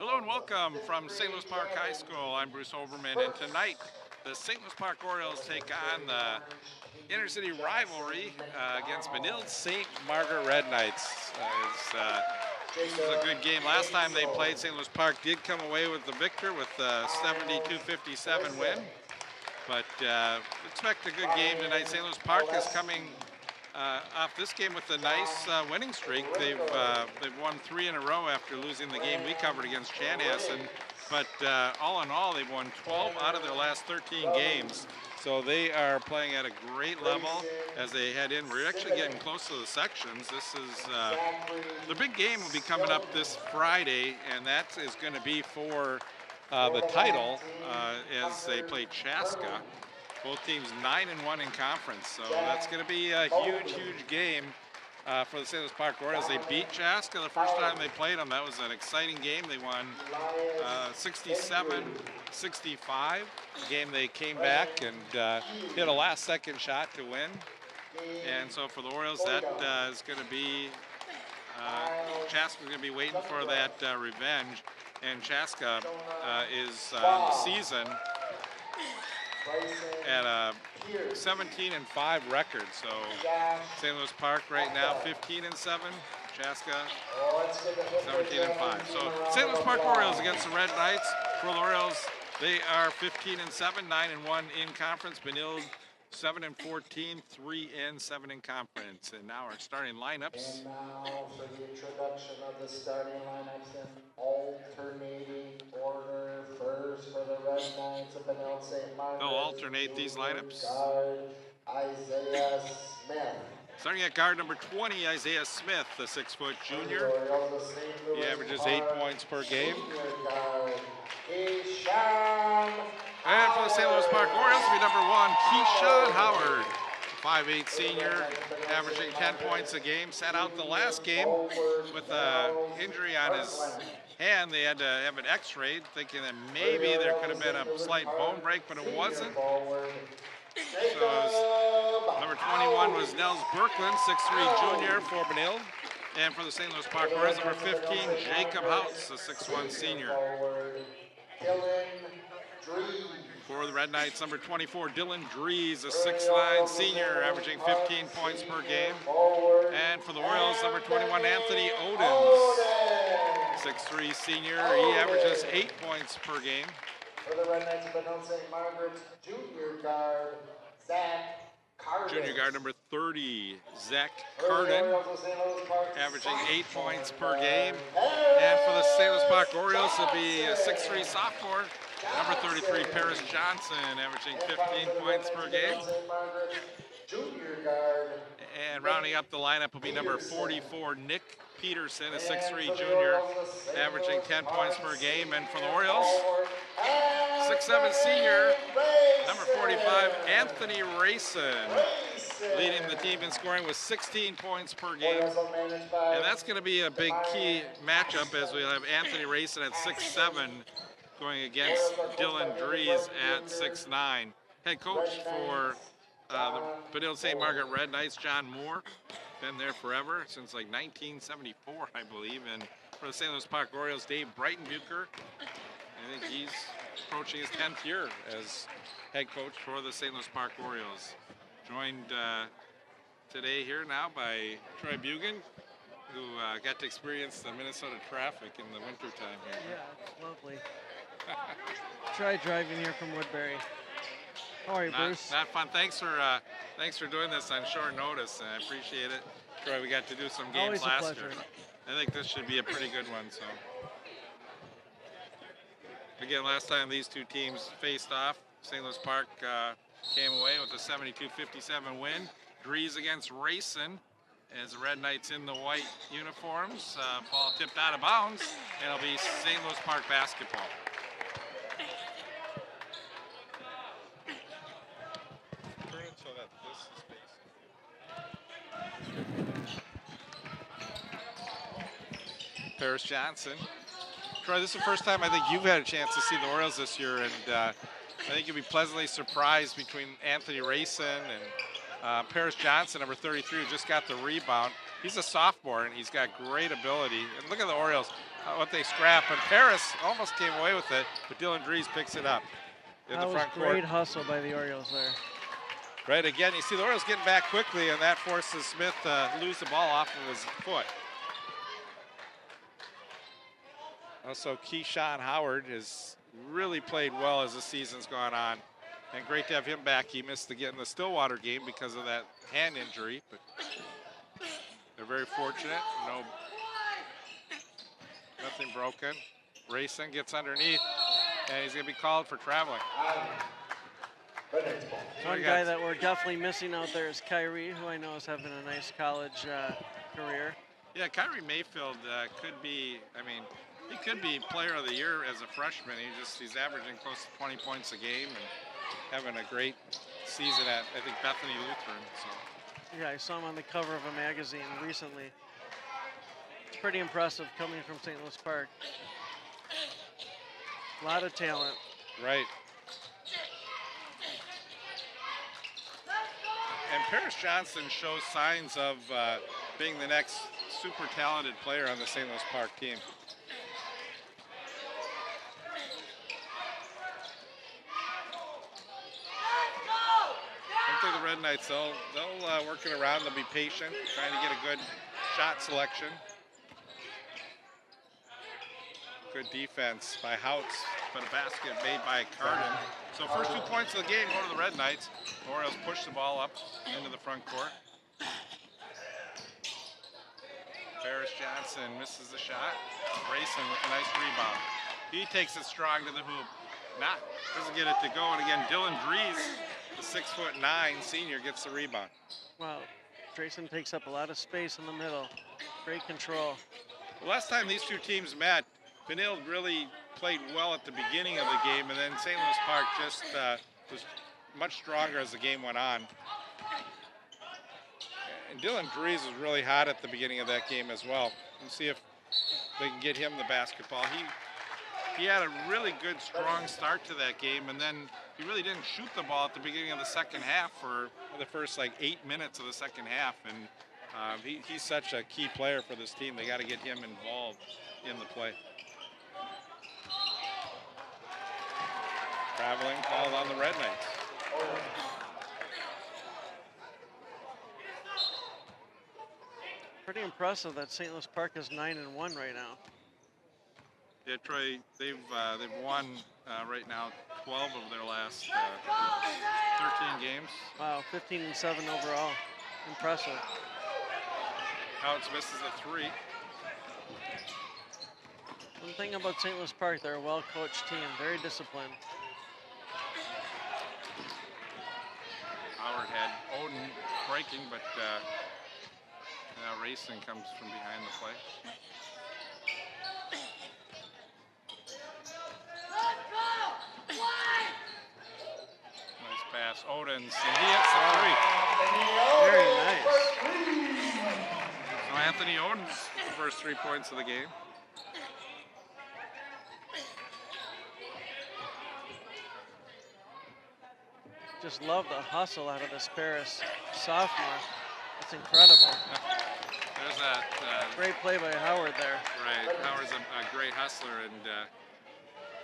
Hello and welcome from St. Louis Park High School. I'm Bruce Overman, and tonight the St. Louis Park Orioles take on the intercity rivalry against Benilde-St. Margaret Red Knights. This was a good game. Last time they played, St. Louis Park did come away with the victor with a 72-57 win. But expect a good game tonight. St. Louis Park is coming off this game with a nice winning streak. They've won 3 in a row after losing the game we covered against Chanhassen. But all in all, they've won 12 out of their last 13 games. So they are playing at a great level as they head in. We're actually getting close to the sections. This is the big game will be coming up this Friday, and that is going to be for the title as they play Chaska. Both teams 9-1 in conference, so that's going to be a huge game for the St. Louis Park Orioles. They beat Chaska the first time they played them. That was an exciting game. They won 67-65. Game they came back and hit a last-second shot to win. And so for the Orioles, that is going to be Chaska's going to be waiting for that revenge. And Chaska is on the season at a 17-5 record. So St. Louis Park right now 15-7. Chaska 17-5. So St. Louis Park Orioles against the Red Knights. For the Orioles, they are 15-7, 9-1 in conference. Benilde 7-14, 3-7 in conference. And now our starting lineups. And now for the introduction of the starting lineups in alternating order. First for the Red Knights of Benilde-St. Margaret. They'll alternate these lineups. Guard Isaiah Smith. Starting at guard number 20, Isaiah Smith, the 6-foot junior. He averages 8 points per game. And for the St. Louis Park Orioles, will be number 1, Keyshawn Howard, 5'8" senior, averaging 10 points a game. Sat out the last game with an injury on his hand. They had to have an x-ray, thinking that maybe there could have been a slight bone break, but it wasn't. So number 21 was Nels Berkland, 6'3" junior for Benilde. And for the St. Louis Park Orioles, number 15, Jacob Houts, a 6'1" senior. For the Red Knights, number 24, Dylan Drees, a 6'9" senior, averaging 15 points per game. And for the Orioles, number 21, Anthony Odens, 6'3" senior. He averages 8 points per game. For the Red Knights of Benilde-St. Margaret, junior guard, Zach Carden. Junior guard number 30, Zach Carden, averaging 8 points per game. And for the St. Louis Park Orioles, it'll be a 6'3" sophomore, number 33, Paris Johnson, averaging 15 points per game. Junior guard. And rounding up the lineup will be number 44, Nick Peterson, a 6'3" junior, averaging 10 points per game. And for the Orioles, 6'7" senior, number 45, Anthony Rayson, leading the team in scoring with 16 points per game. And that's going to be a big key matchup as we have Anthony Rayson at 6'7", going against Dylan Drees at 6'9". Head coach for the Benilde-St. Margaret Red Knights, John Moore, been there forever, since like 1974, I believe. And for the St. Louis Park Orioles, Dave Breitenbucher, I think he's approaching his 10th year as head coach for the St. Louis Park Orioles. Joined today here now by Troy Bugan, who got to experience the Minnesota traffic in the wintertime here. Yeah, it's lovely. Try driving here from Woodbury. How are you, Bruce? Not fun. Thanks for doing this on short notice. I appreciate it. Troy, we got to do some games last year. I think this should be a pretty good one. So again, last time these two teams faced off, St. Louis Park came away with a 72-57 win. Drees against Rayson as the Red Knights in the white uniforms. Ball tipped out of bounds, and it'll be St. Louis Park basketball. So that this is Paris Johnson. Troy, this is the first time I think you've had a chance to see the Orioles this year, and I think you'll be pleasantly surprised between Anthony Rayson and Paris Johnson, number 33, who just got the rebound. He's a sophomore, and he's got great ability. And look at the Orioles. what they scrap. And Paris almost came away with it, but Dylan Dries picks it up in That the was front court. great hustle by the Orioles there. Right, again, you see the Orioles getting back quickly, and that forces Smith to lose the ball off of his foot. Also, Keyshawn Howard has really played well as the season's gone on. And great to have him back. He missed again the Stillwater game because of that hand injury, but they're very fortunate. Nothing broken. Racing gets underneath, and he's going to be called for traveling. One guy that we're definitely missing out there is Kyrie, who I know is having a nice college career. Yeah, Kyrie Mayfield could be, he could be player of the year as a freshman. He's averaging close to 20 points a game and having a great season at, I think, Bethany Lutheran. So. Yeah, I saw him on the cover of a magazine recently. It's pretty impressive coming from St. Louis Park. A lot of talent. Right. And Paris Johnson shows signs of being the next super talented player on the St. Louis Park team. I think the Red Knights, they'll work it around. They'll be patient, trying to get a good shot selection. Good defense by Houts, but a basket made by Carden. So first 2 points of the game go to the Red Knights. The Orioles push the ball up into the front court. Paris Johnson misses the shot. Grayson with a nice rebound. He takes it strong to the hoop. Doesn't get it to go. And again, Dylan Dries, the 6'9" senior, gets the rebound. Wow, Grayson takes up a lot of space in the middle. Great control. The last time these two teams met, Benilde really played well at the beginning of the game, and then St. Louis Park just was much stronger as the game went on. And Dylan Dries was really hot at the beginning of that game as well. We'll see if they can get him the basketball. He had a really good, strong start to that game, and then he really didn't shoot the ball at the beginning of the second half for the first 8 minutes of the second half. And he's such a key player for this team. They got to get him involved in the play. Traveling called on the Red Knights. Pretty impressive that St. Louis Park is 9-1 right now. Yeah, Troy, they've won right now 12 of their last 13 games. Wow, 15-7 overall. Impressive. Houts misses a three. One thing about St. Louis Park, they're a well-coached team, very disciplined. Howard had Odin breaking, but Racing comes from behind the play. Nice pass, Odins, and he hits the three. Very nice. So Anthony Odins, the first 3 points of the game. Just love the hustle out of this Paris sophomore. It's incredible. There's that. Great play by Howard there. Right, Howard's a great hustler, and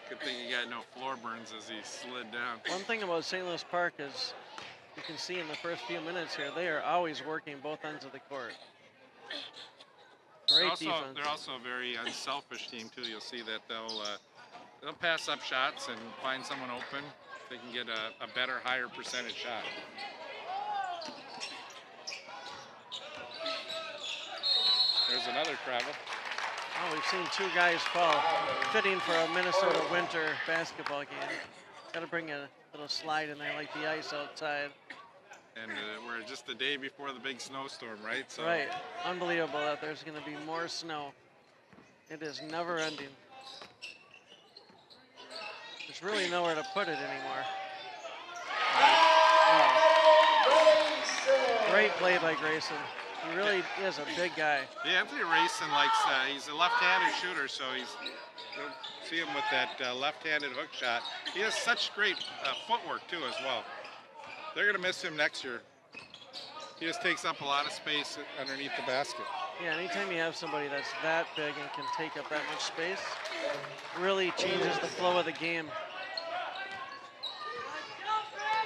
good thing he got no floor burns as he slid down. One thing about St. Louis Park is you can see in the first few minutes here, they are always working both ends of the court. Great defense. They're also a very unselfish team too. You'll see that they'll pass up shots and find someone open. They can get a better, higher percentage shot. There's another travel. Oh, we've seen 2 guys fall. Fitting for a Minnesota winter basketball game. Got to bring a little slide in there like the ice outside. And we're just the day before the big snowstorm, right? So. Right. Unbelievable that there's going to be more snow. It is never ending. There's really nowhere to put it anymore. Oh. Great play by Grayson. He really is a big guy. Yeah, Anthony Racing likes, he's a left-handed shooter, so you'll see him with that left-handed hook shot. He has such great footwork, too, as well. They're going to miss him next year. He just takes up a lot of space underneath the basket. Yeah, anytime you have somebody that's that big and can take up that much space, really changes the flow of the game.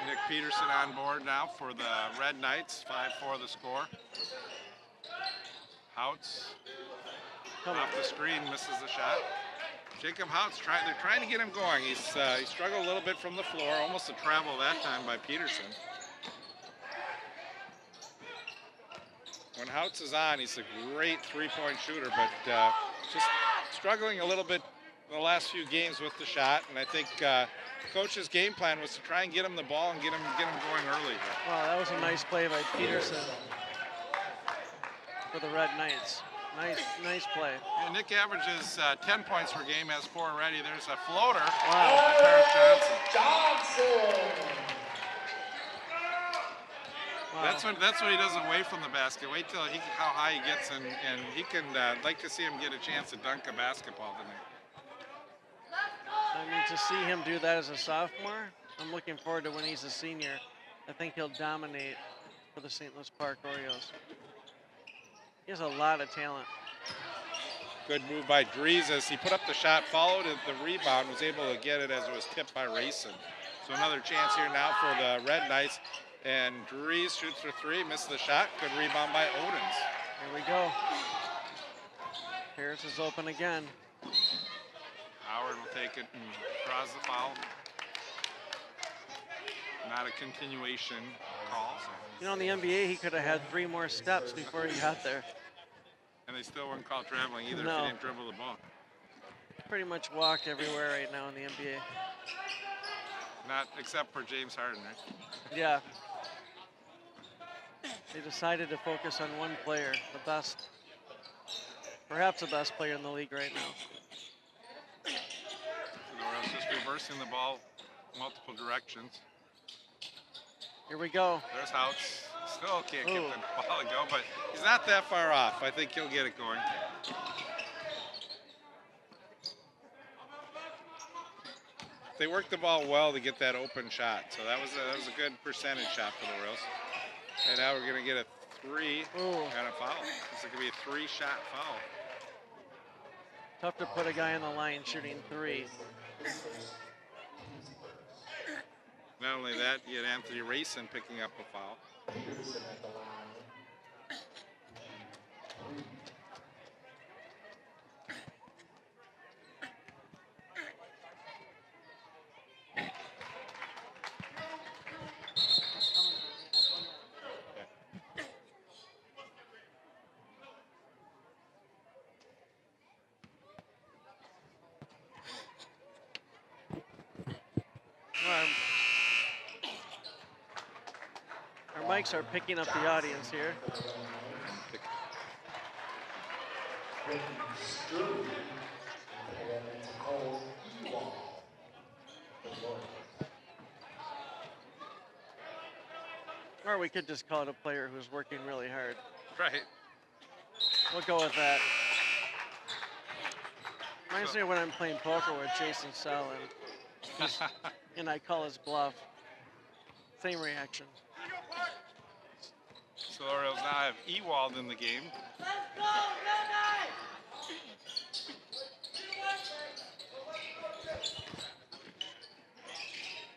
Nick Peterson on board now for the Red Knights, 5-4 the score. Houts off the screen, misses the shot. Jacob Houts, they're trying to get him going. He struggled a little bit from the floor, almost a travel that time by Peterson. When Houts is on, he's a great three-point shooter, but just struggling a little bit the last few games with the shot. And I think coach's game plan was to try and get him the ball and get him going early. Wow, that was a nice play by Peterson for the Red Knights. Nice play. Yeah, Nick averages 10 points per game, has 4 already. There's a floater. Wow. Johnson. Wow. That's what he does away from the basket. Wait till how high he gets, and he can like to see him get a chance to dunk a basketball tonight. I mean, to see him do that as a sophomore, I'm looking forward to when he's a senior. I think he'll dominate for the St. Louis Park Orioles. He has a lot of talent. Good move by Dries as he put up the shot, followed the rebound, was able to get it as it was tipped by Rayson. So another chance here now for the Red Knights. And Dries shoots for 3, misses the shot. Good rebound by Odens. Here we go. Harris is open again. Howard will take it and draws the foul. Not a continuation call. So. You know, in the NBA, he could have had 3 more steps before he got there. And they still wouldn't call traveling either No. if he didn't dribble the ball. Pretty much walk everywhere right now in the NBA. Not except for James Harden, right? Yeah. They decided to focus on one player, the best, perhaps the best player in the league right now. The Royals just reversing the ball multiple directions. Here we go. There's Houts. Still can't get the ball to go, but he's not that far off. I think he'll get it going. They worked the ball well to get that open shot, so that was a good percentage shot for the Royals. And now we're gonna get a 3 and a foul. This is gonna be a 3-shot foul. Tough to put a guy on the line shooting 3. Not only that, you had Anthony Rayson picking up a foul. Our mics are picking up the audience here. Or we could just call it a player who's working really hard. Right. We'll go with that. Reminds me of when I'm playing poker with Jason Sell and I call his bluff. Same reaction. So the Orioles now have Ewald in the game.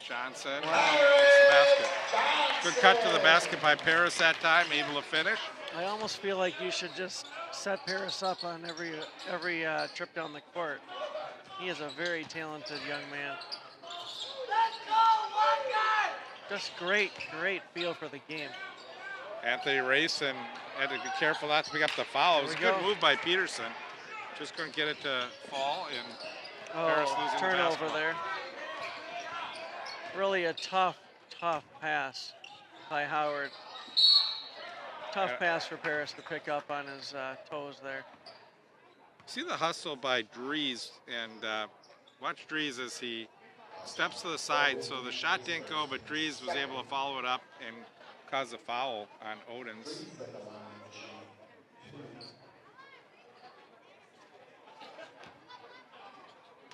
Johnson. Wow. Gets the basket. Good cut to the basket by Paris that time, able to finish. I almost feel like you should just set Paris up on every trip down the court. He is a very talented young man. Just great feel for the game. Anthony Rayson had to be careful not to pick up the foul. It was a good move by Peterson. Just couldn't get it to fall, and Paris losing the turnover basketball. there. Really a tough pass by Howard. Tough pass for Paris to pick up on his toes there. See the hustle by Dries, and watch Dries as he steps to the side. So the shot didn't go, but Dries was able to follow it up and cause a foul on Odens.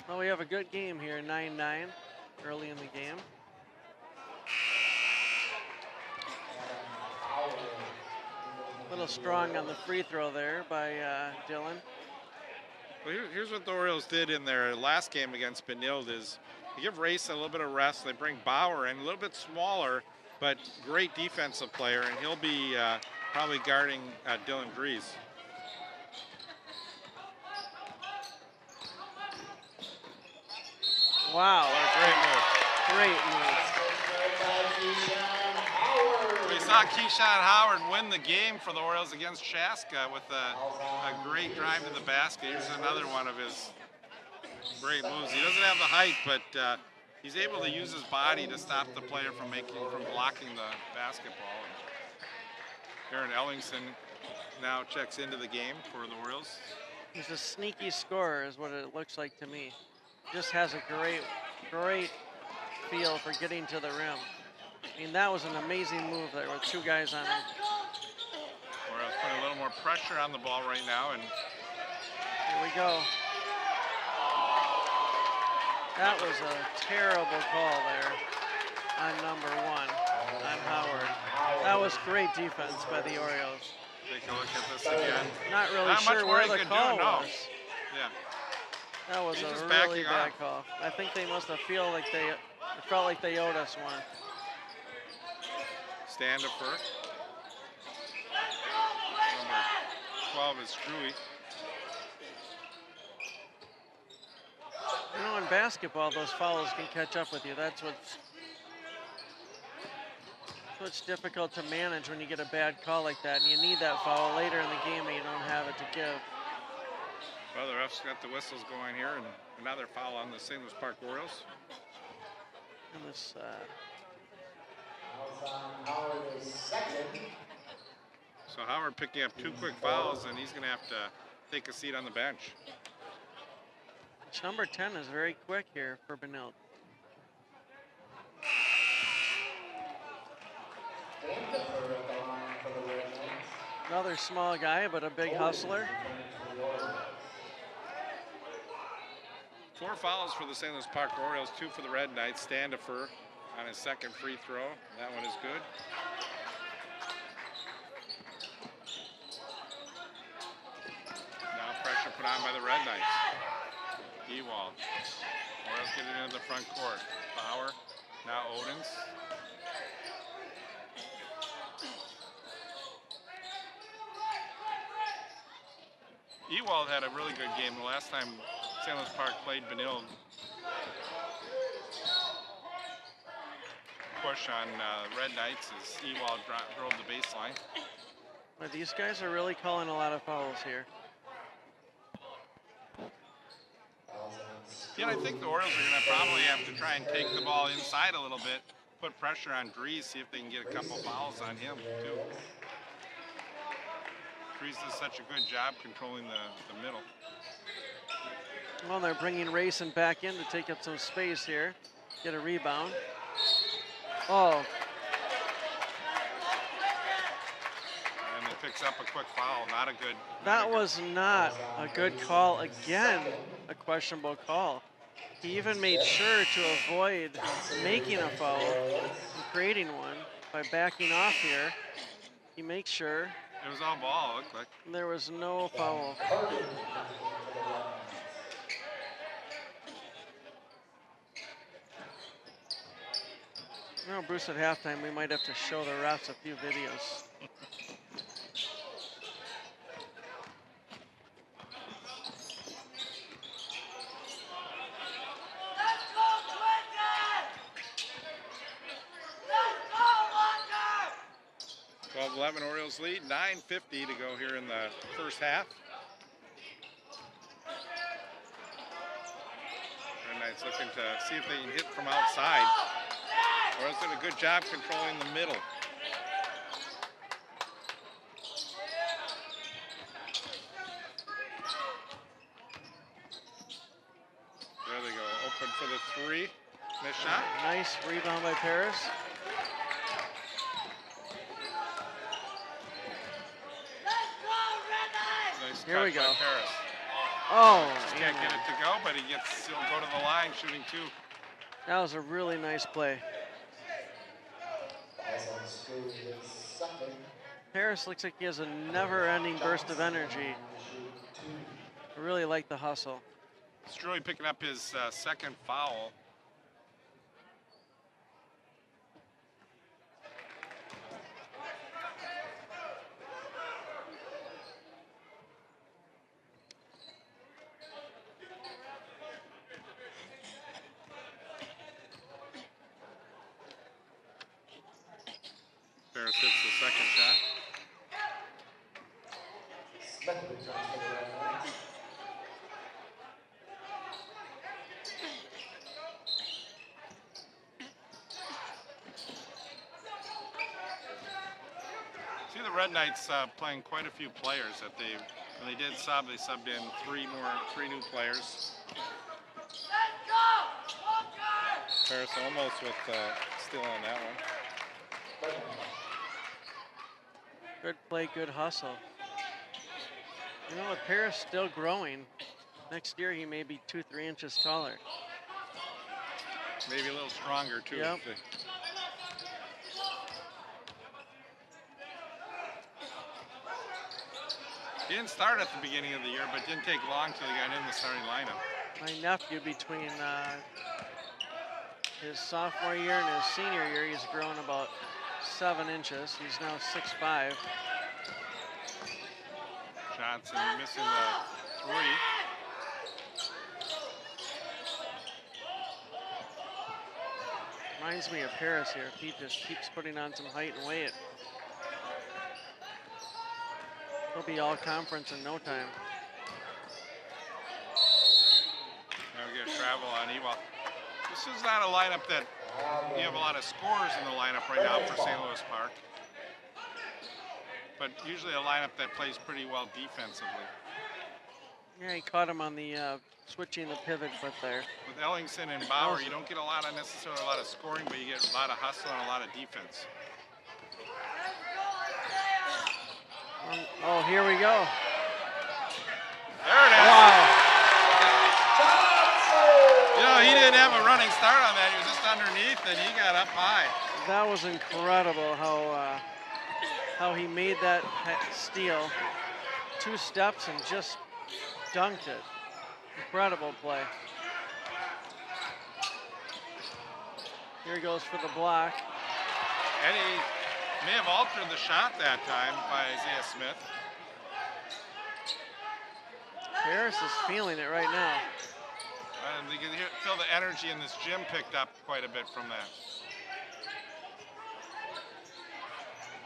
Well, we have a good game here, 9-9, early in the game. A little strong on the free throw there by Dylan. Well, here's what the Orioles did in their last game against Benilde is they give Race a little bit of rest. They bring Bauer in, a little bit smaller, but great defensive player, and he'll be probably guarding Dylan Dries. Wow. What a great move. Great move. We saw Keyshawn Howard win the game for the Orioles against Chaska with a great drive to the basket. Here's another one of his great moves. He doesn't have the height, but he's able to use his body to stop the player from blocking the basketball. Aaron Ellingson now checks into the game for the Orioles. He's a sneaky scorer is what it looks like to me. Just has a great feel for getting to the rim. I mean, that was an amazing move there with two guys on him. Orioles putting a little more pressure on the ball right now, and here we go. That was a terrible call there on number 1, on Howard. That was great defense by the Orioles. Take a look at this again. Not really Not sure much more where he the could call do, no. was. Yeah. That was He's a just really backing bad off. call. I think they must have felt like they owed us one. Stand up for number 12 is Struy. You know, in basketball, those fouls can catch up with you. That's what's difficult to manage when you get a bad call like that, and you need that foul later in the game and you don't have it to give. Well, the refs got the whistles going here, and another foul on the St. Louis Park Orioles. And this, Howard is second. So Howard picking up 2 quick fouls, and he's going to have to take a seat on the bench. number 10 is very quick here for Benilde. Another small guy, but a big hustler. 4 fouls for the St. Louis Park Orioles, 2 for the Red Knights. Standifer on his second free throw. That one is good. Now pressure put on by the Red Knights. Ewald. Orioles get it into the front court. Bauer. Now Odens. Ewald had a really good game the last time St. Louis Park played Benilde. Push on Red Knights as Ewald drove the baseline. Well, these guys are really calling a lot of fouls here. Yeah, I think the Orioles are going to probably have to try and take the ball inside a little bit, put pressure on Dries, see if they can get a couple fouls on him, too. Dries does such a good job controlling the middle. Well, they're bringing Rayson back in to take up some space here, get a rebound. Oh. And he picks up a quick foul, not a good. That was not a good call. Again, a questionable call. He even made sure to avoid making a foul and creating one by backing off here. He makes sure. It was all ball, it looked like. There was no foul. You know, Bruce, at halftime, we might have to show the refs a few videos. Well, 11 Orioles lead, 9:50 to go here in the first half. Red Knights looking to see if they can hit from outside. Orioles did a good job controlling the middle. There they go, open for the 3. Missed shot. Nice rebound by Paris. Nice Here we cut go. by Paris. Oh, Just can't get it to go, but he'll go to the line shooting 2. that was a really nice play. Paris looks like he has a never-ending burst of energy. I really like the hustle. Struy picking up his second foul. Paris hits the second shot. Smith returns for the Red Knights. See the Red Knights playing quite a few players that when they did sub, they subbed in three new players. Paris almost with steal on that one. Good play, good hustle. You know, with Paris still growing, next year he may be 2-3 inches taller. Maybe a little stronger too. Yep. He didn't start at the beginning of the year, but didn't take long till he got in the starting lineup. My nephew, between his sophomore year and his senior year, he's grown about 7 inches. He's now 6'5". Johnson missing the three. Reminds me of Paris here. He just keeps putting on some height and weight. He'll be all conference in no time. Now we get travel on Ewald. This is not a lineup that you have a lot of scorers in the lineup right now for St. Louis Park. But usually a lineup that plays pretty well defensively. Yeah, he caught him on the switching the pivot foot there. With Ellingson and Bauer, you don't get necessarily a lot of scoring, but you get a lot of hustle and a lot of defense. Oh, here we go. There it is. Wow. You know, he didn't have a running start on that. He was just underneath, and he got up high. That was incredible how he made that steal. 2 steps and just dunked it. Incredible play. Here he goes for the block. And he may have altered the shot that time by Isaiah Smith. Paris is feeling it right now. And you can feel the energy in this gym picked up quite a bit from that.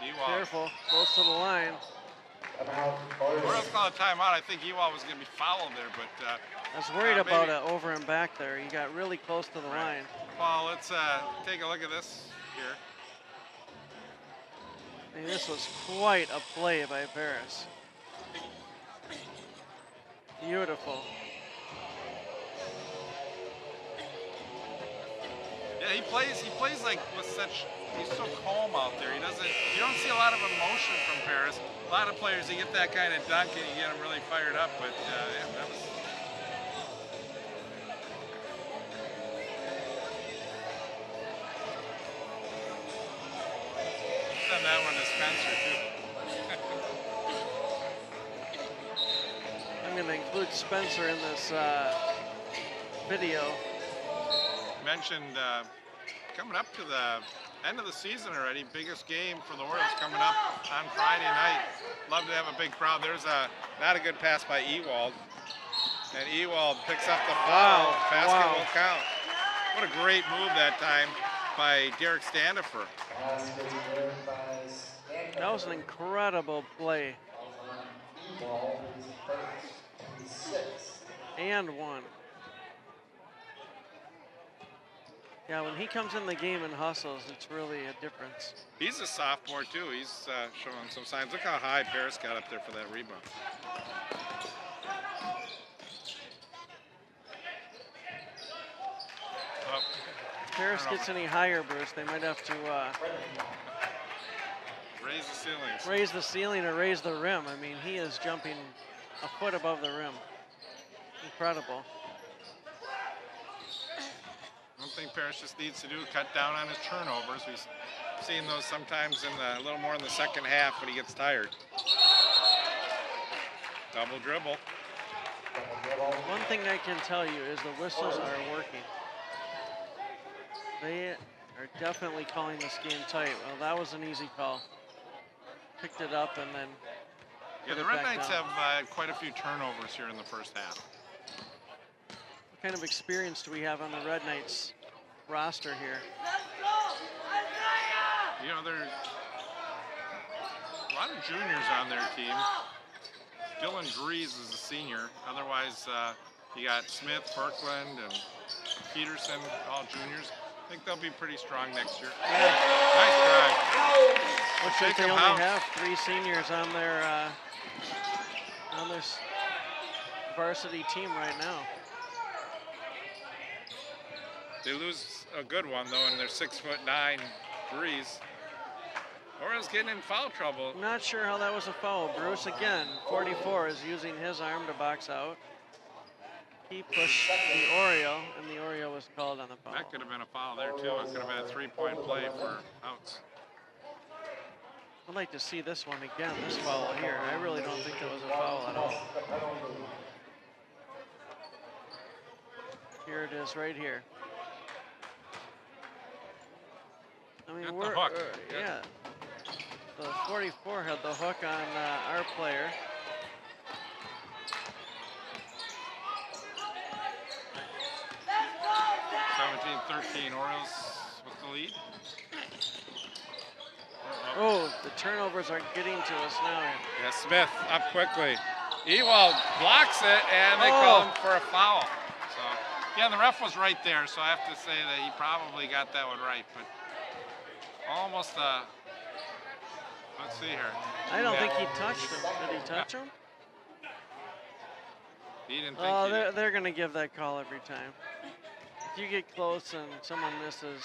Ewald. Careful, close to the line. We're else call a timeout. I think Ewald was going to be fouled there, but I was worried about it over and back there. He got really close to the line. Well, let's take a look at this here. I mean, this was quite a play by Paris. Beautiful. Yeah, he plays like with such, he's so calm out there. You don't see a lot of emotion from Paris. A lot of players, you get that kind of dunk and you get them really fired up, but yeah, that was. Send that one to Spencer too. I'm going to include Spencer in this video. Mentioned coming up to the end of the season already. Biggest game for the Orioles coming up on Friday night. Love to have a big crowd. There's not a good pass by Ewald. And Ewald picks up the foul. Wow. Basket will count. What a great move that time by Derek Standifer. That was an incredible play. And one. Yeah, when he comes in the game and hustles, it's really a difference. He's a sophomore too. He's showing some signs. Look how high Paris got up there for that rebound. Oh, If Paris gets any higher, Bruce, they might have to raise the ceilings. raise the ceiling or raise the rim. I mean, he is jumping a foot above the rim. Incredible. something Parrish just needs to do, cut down on his turnovers. We've seen those sometimes a little more in the second half when he gets tired. Double dribble. One thing I can tell you is the whistles are working. They are definitely calling this game tight. Well, that was an easy call. Picked it up and then Yeah, the Red Knights have quite a few turnovers here in the first half. What kind of experience do we have on the Red Knights roster here? You know, there's a lot of juniors on their team. Dylan Drees is a senior. Otherwise, you got Smith, Berkland, and Peterson, all juniors. I think they'll be pretty strong next year. Yeah. Nice drive. Looks like they only have 3 seniors on their varsity team right now. They lose a good one though, and they're 6'9" Drees. Orioles getting in foul trouble. I'm not sure how that was a foul. Bruce again, 44, is using his arm to box out. He pushed the Oriole, and the Oriole was called on the foul. That could have been a foul there too. It could have been a 3-point play for outs. I'd like to see this one again, this foul here. I really don't think it was a foul at all. Here it is, right here. I mean, Got the hook. Yeah. The 44 had the hook on our player. (17-13) Orioles with the lead. Oh, the turnovers are getting to us now. Yeah, Smith up quickly. Ewald blocks it, and they call him for a foul. So, yeah, the ref was right there, so I have to say that he probably got that one right, but almost, let's see here. I don't think he touched him. Did he touch him? He didn't think he did. They're going to give that call every time. If you get close and someone misses.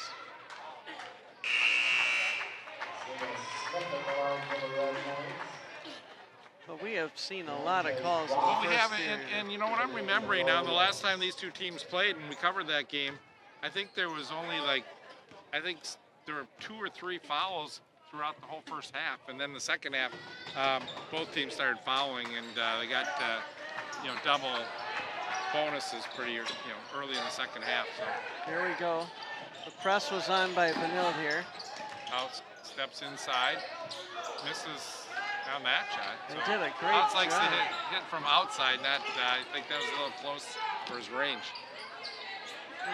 But we have seen a lot of calls. Well, we have, and you know what I'm remembering now, the last time these two teams played and we covered that game, I think there was only there were 2 or 3 fouls throughout the whole first half, and then the second half, both teams started fouling, and they got double bonuses pretty early in the second half. So here we go. The press was on by Benilde here. Out steps inside, misses on that shot. They so did a great Outs likes job. to hit from outside. Not I think that was a little close for his range.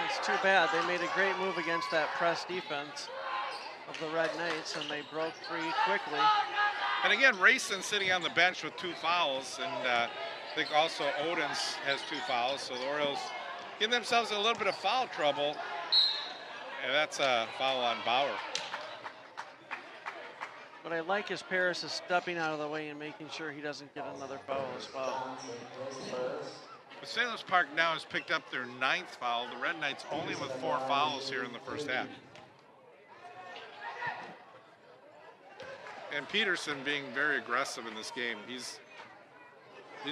It's too bad. They made a great move against that press defense of the Red Knights, and they broke free quickly. And again, Rayson sitting on the bench with 2 fouls, and I think also Odens has 2 fouls. So the Orioles give themselves a little bit of foul trouble, and that's a foul on Bauer. What I like is Paris is stepping out of the way and making sure he doesn't get another foul as well. But St. Louis Park now has picked up their 9th foul. The Red Knights only with 4 fouls here in the first half. And Peterson being very aggressive in this game. He's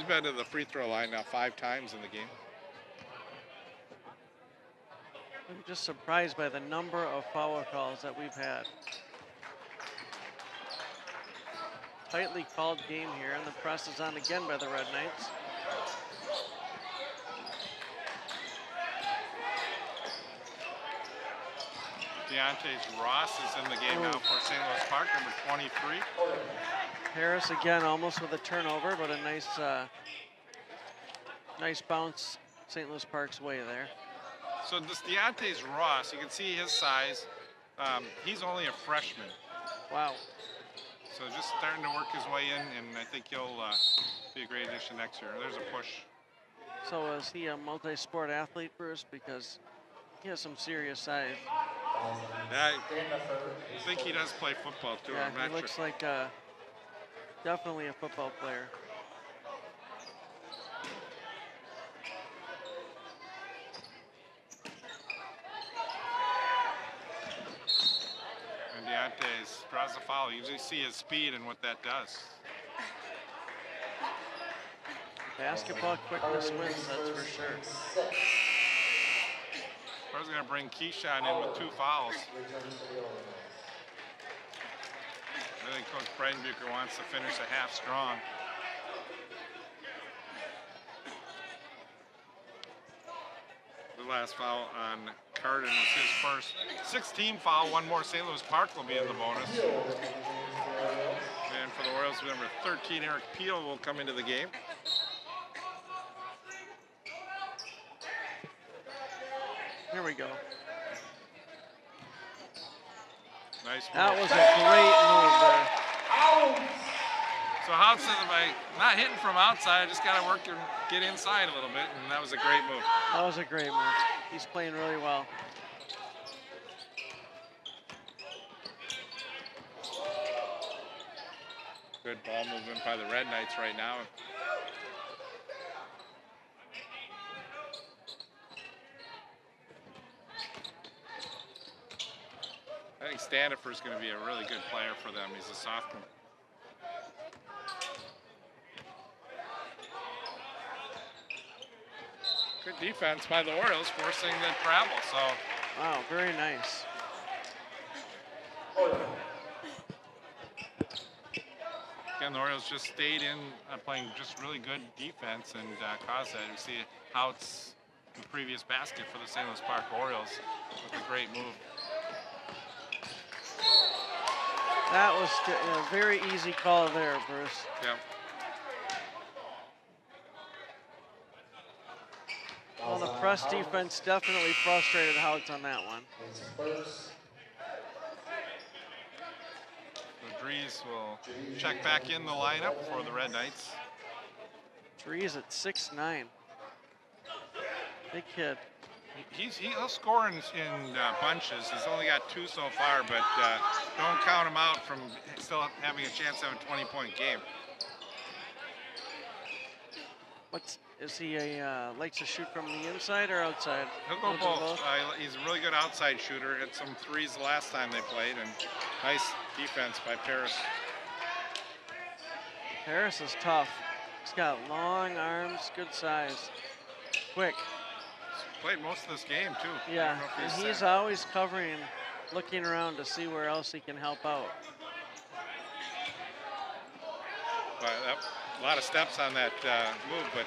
been to the free throw line now 5 times in the game. I'm just surprised by the number of foul calls that we've had. Tightly called game here, and the press is on again by the Red Knights. Deontay Ross is in the game now for St. Louis Park, number 23. Harris again almost with a turnover, but a nice bounce St. Louis Park's way there. So this Deontay Ross, you can see his size. He's only a freshman. Wow. So just starting to work his way in, and I think he'll be a great addition next year. There's a push. So is he a multi-sport athlete, Bruce? Because he has some serious size. I think he does play football too. Yeah, I'm not he looks sure. like definitely a football player. And Deontay draws the foul. You usually see his speed and what that does. Basketball quickness wins, that's for sure. We're going to bring Keyshawn in with 2 fouls. I think Coach Breitenbucher wants to finish the half strong. The last foul on Carden was his first 6-team foul. One more St. Louis Park will be in the bonus. And for the Orioles, number 13, Eric Peel will come into the game. Here we go. Nice move. That was a great move there. So Hout says if I'm not hitting from outside, I just got to work and get inside a little bit, and that was a great move. That was a great move. He's playing really well. Good ball movement by the Red Knights right now. I think Standifer's going to be a really good player for them. He's a sophomore. Good defense by the Orioles, forcing the travel. So, wow, very nice. Again, the Orioles just stayed in playing just really good defense and caused that. You see Hout's the previous basket for the St. Louis Park Orioles with a great move. That was a very easy call there, Bruce. Yep. Well, the press defense definitely frustrated Houts on that one. So Dries will check back in the lineup for the Red Knights. Dries at 6'9". Big kid. He'll score in bunches. He's only got 2 so far, but don't count him out from still having a chance to have a 20-point game. Is he likes to shoot from the inside or outside? He'll go both. He's a really good outside shooter. Hit some threes the last time they played, and nice defense by Paris. Paris is tough. He's got long arms, good size, quick. Played most of this game too. Yeah, and he's always covering, looking around to see where else he can help out. But a lot of steps on that move, but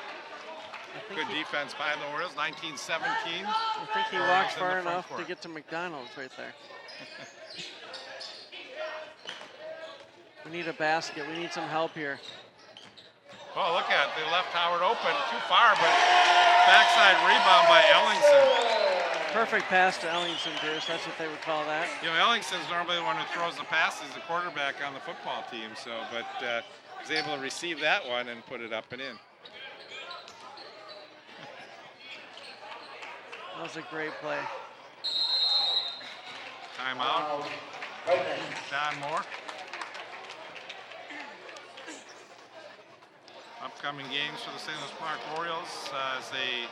good defense by the Orioles. 19-17. I think he walked far enough to get to McDonald's right there. We need a basket. We need some help here. Oh, look at it. They left Howard open. Too far, but backside rebound by Ellingson. Perfect pass to Ellingson, Bruce. That's what they would call that. You know, Ellingson's normally the one who throws the passes, the quarterback on the football team. So, but was able to receive that one and put it up and in. That was a great play. Timeout. John Moore. Upcoming games for the St. Louis Park Orioles as they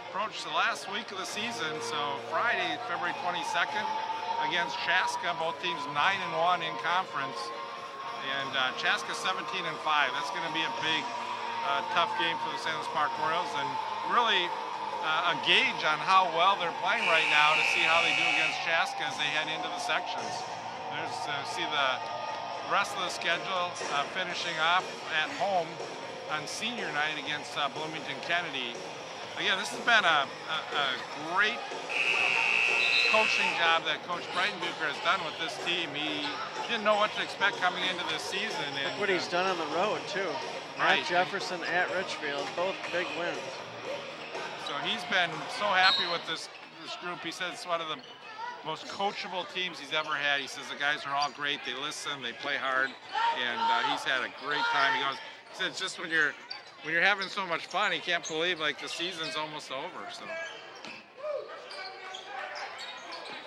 approach the last week of the season. So Friday, February 22nd against Chaska. Both teams 9-1 in conference. And Chaska 17-5. That's going to be a big, tough game for the St. Louis Park Orioles. And really a gauge on how well they're playing right now to see how they do against Chaska as they head into the sections. There's see the rest of the schedule finishing off at home on senior night against Bloomington Kennedy. Again, this has been a great coaching job that Coach Breitenbucher has done with this team. He didn't know what to expect coming into this season. And look what he's done on the road, too. Right. At Jefferson, at Richfield, both big wins. So he's been so happy with this group. He says it's one of the most coachable teams he's ever had. He says the guys are all great. They listen, they play hard, and he's had a great time. He said it's just when you're having so much fun, he can't believe like the season's almost over. So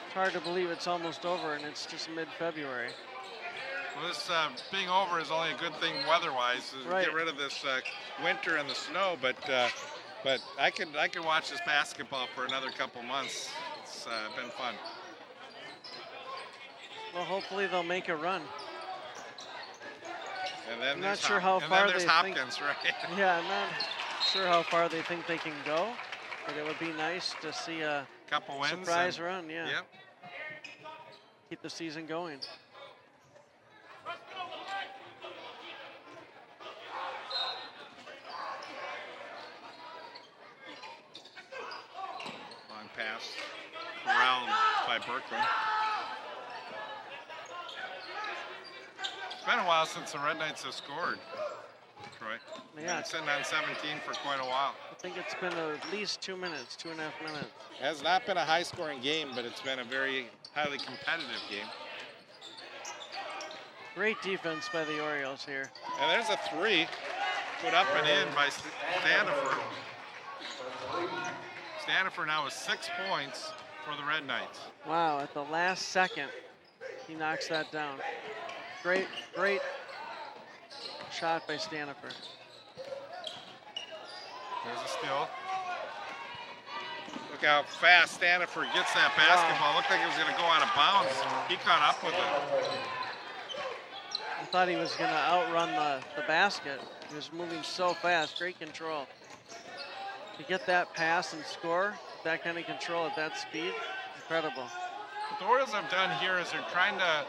it's hard to believe it's almost over, and it's just mid-February. Well, this being over is only a good thing weather-wise. Right. Get rid of this winter and the snow, but I could watch this basketball for another couple months. It's been fun. Well, hopefully they'll make a run. And then I'm not sure how far there's they Hopkins, think. right? Yeah, I'm not sure how far they think they can go, but it would be nice to see a couple wins. Surprise run, yeah. Yep. Keep the season going. Long pass. Corralled by Berkeley. It's been a while since the Red Knights have scored, Troy. Yeah. Been sitting on 17 for quite a while. I think it's been at least 2 minutes, 2.5 minutes. It has not been a high-scoring game, but it's been a very highly competitive game. Great defense by the Orioles here. And there's a 3 put up and in by Standifer. Standifer now with 6 points for the Red Knights. Wow, at the last second, he knocks that down. Great shot by Standifer. There's a steal. Look how fast Standifer gets that basketball. Looked like it was going to go out of bounds. He caught up with it. I thought he was going to outrun the basket. He was moving so fast. Great control. To get that pass and score, that kind of control at that speed, incredible. What the Orioles have done here is they're trying to,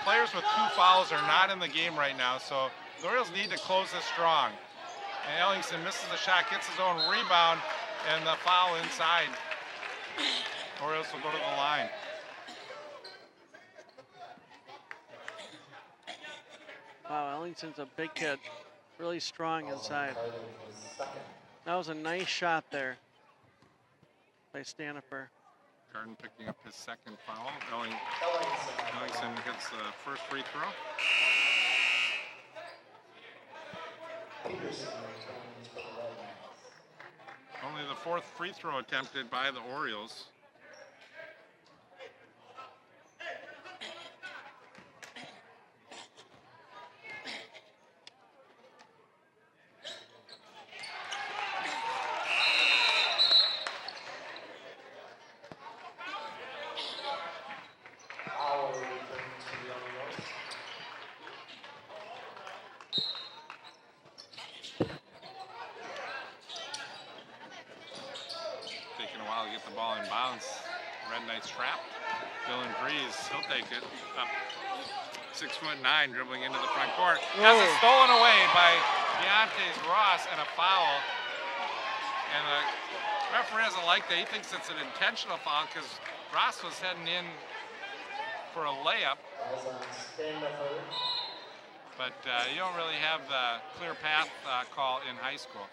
players with 2 fouls are not in the game right now, so the Orioles need to close this strong. And Ellingson misses the shot, gets his own rebound, and the foul inside. Orioles will go to the line. Wow, Ellingson's a big kid, really strong inside. That was a nice shot there by Standifer. Garden picking up his second foul. Ellingson gets the first free throw. Only the 4th free throw attempted by the Orioles. Trapped. Dylan Breeze, he'll take it up. 6'9", dribbling into the front court. Has it stolen away by Deontay Ross and a foul. And the referee doesn't like that. He thinks it's an intentional foul because Ross was heading in for a layup. But you don't really have the clear path call in high school.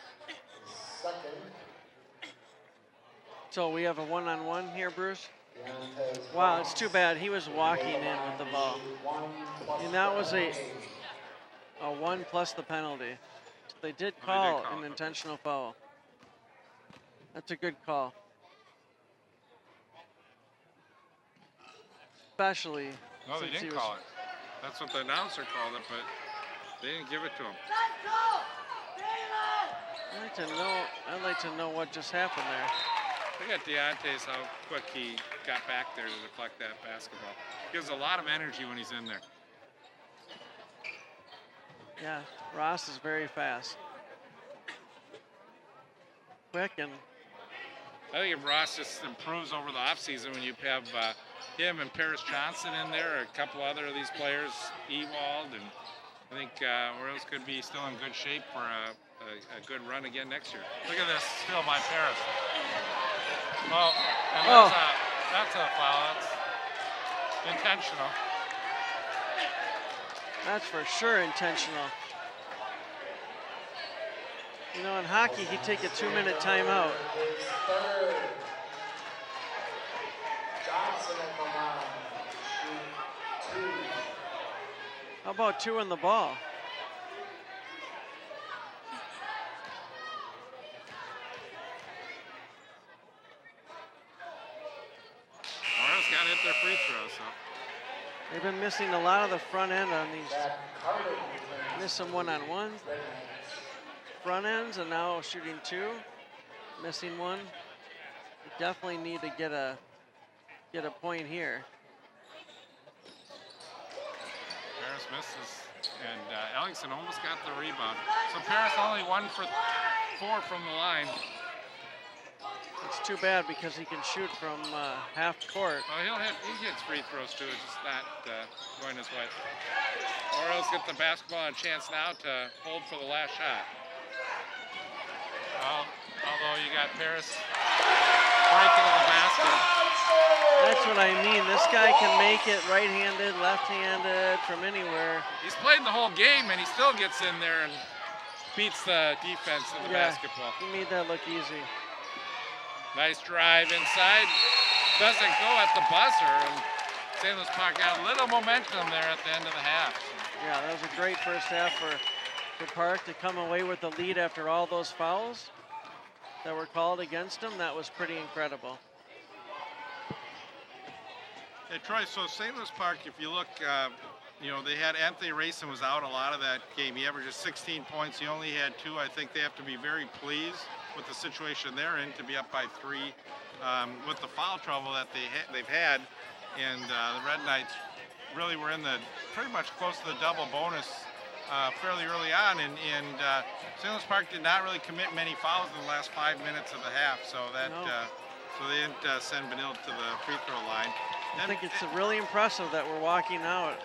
So we have a one-on-one here, Bruce? Wow, it's too bad. He was walking in with the ball. And that was a 1 plus the penalty. So they did call an intentional foul. That's a good call. Especially no, they didn't call it. That's what the announcer called it, but they didn't give it to him. I'd like to know what just happened there. Look at Deontay's how quick he got back there to deflect that basketball. Gives a lot of energy when he's in there. Yeah, Ross is very fast. Quick and... I think if Ross just improves over the offseason when you have him and Paris Johnson in there, or a couple other of these players, Ewald, and I think Orioles could be still in good shape for a good run again next year. Look at this steal by Paris. Oh, and that's a foul. That's intentional. That's for sure intentional. You know, in hockey, he'd take a 2-minute timeout. How about 2 in the ball? Got to hit their free throws. So. They've been missing a lot of the front end on these. Missed some one-on-ones, front ends, and now shooting 2. Missing 1. We definitely need to get a point here. Paris misses, and Ellingson almost got the rebound. So Paris only 1 for 4 from the line. It's too bad because he can shoot from half court. Well, he hits free throws too. It's just not going his way. Orioles get the basketball and a chance now to hold for the last shot. Well, although you got Paris breaking to the basket. That's what I mean. This guy can make it right-handed, left-handed, from anywhere. He's played the whole game, and he still gets in there and beats the defense in the basketball. He made that look easy. Nice drive inside. Doesn't go at the buzzer, and St. Louis Park got a little momentum there at the end of the half. Yeah, that was a great first half for Park to come away with the lead after all those fouls that were called against him. That was pretty incredible. Hey, Troy, so St. Louis Park, if you look, you know, they had Anthony Rayson was out a lot of that game. He averaged 16 points. He only had 2. I think they have to be very pleased with the situation they're in to be up by 3 with the foul trouble that they've had. And the Red Knights really were in the pretty much close to the double bonus fairly early on. And St. Louis Park did not really commit many fouls in the last 5 minutes of the half. So that so they didn't send Benilde to the free throw line. I think it's really impressive that we're walking out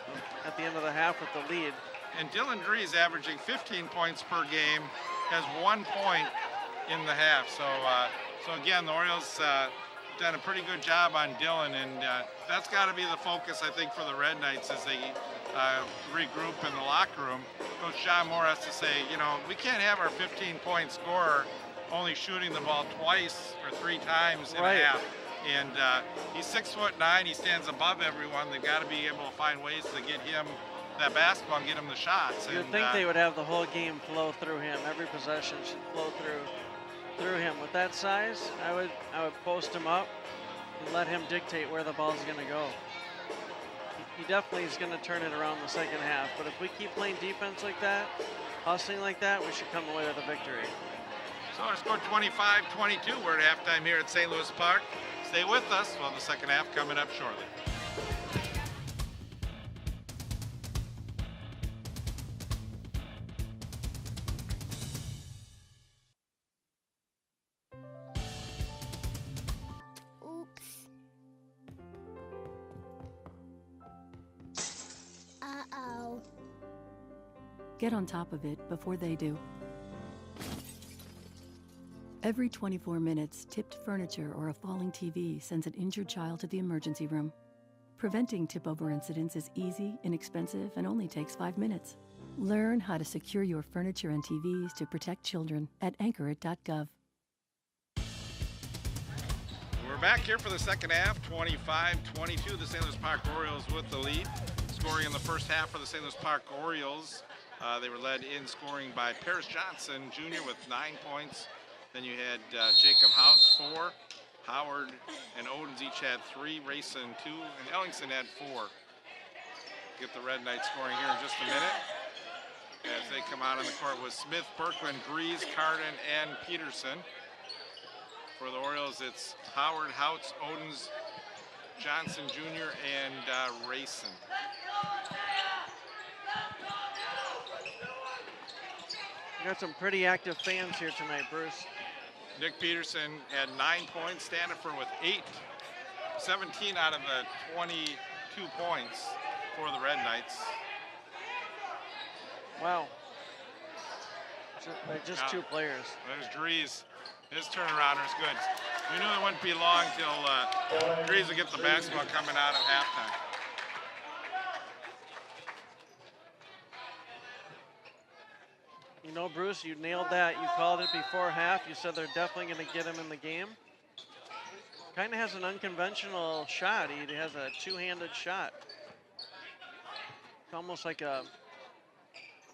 at the end of the half with the lead. And Dylan Drees averaging 15 points per game, has 1 point in the half. So, so again, the Orioles done a pretty good job on Dylan, and that's got to be the focus, I think, for the Red Knights as they regroup in the locker room. Coach John Moore has to say, you know, we can't have our 15-point scorer only shooting the ball twice or 3 times in a half. And he's 6'9". He stands above everyone. They've got to be able to find ways to get him that basketball and get him the shots. You'd think they would have the whole game flow through him. Every possession should flow through him. With that size, I would post him up and let him dictate where the ball's going to go. He definitely is going to turn it around the second half. But if we keep playing defense like that, hustling like that, we should come away with a victory. So our score 25-22. We're at halftime here at St. Louis Park. Stay with us. Well, the second half coming up shortly. Oops. Uh-oh. Get on top of it before they do. Every 24 minutes, tipped furniture or a falling TV sends an injured child to the emergency room. Preventing tip-over incidents is easy, inexpensive, and only takes 5 minutes. Learn how to secure your furniture and TVs to protect children at anchorit.gov. We're back here for the second half, 25-22. The St. Louis Park Orioles with the lead. Scoring in the first half for the St. Louis Park Orioles. They were led in scoring by Paris Johnson Jr. with 9 points. Then you had Jacob Houts, 4. Howard and Odens each had 3. Rayson, 2. And Ellingson had 4. Get the Red Knights scoring here in just a minute. As they come out on the court with Smith, Berkman, Grease, Carden, and Peterson. For the Orioles, it's Howard, Houts, Odens, Johnson Jr., and Rayson. We got some pretty active fans here tonight, Bruce. Nick Peterson had 9 points. Standifer with 8. 17 out of the 22 points for the Red Knights. Wow. Just now, 2 players. There's Drees. His turnarounder is good. We knew it wouldn't be long till Drees would get the basketball coming out at halftime. You know, Bruce, you nailed that. You called it before half. You said they're definitely going to get him in the game. Kind of has an unconventional shot. He has a 2-handed shot. It's almost like a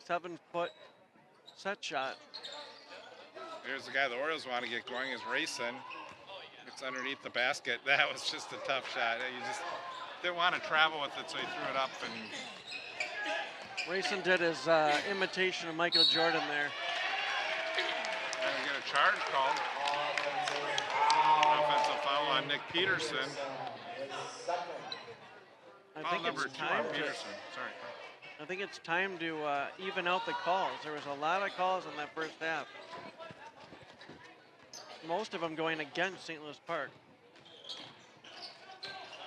7-foot set shot. Here's the guy the Orioles want to get going is Rayson. It's underneath the basket. That was just a tough shot. You just didn't want to travel with it, so he threw it up. And Rayson did his imitation of Michael Jordan there. And we get a charge called. Offensive foul on Nick Peterson. I think it's time to, Peterson. Sorry. I think it's time to even out the calls. There was a lot of calls in that first half. most of them going against St. Louis Park.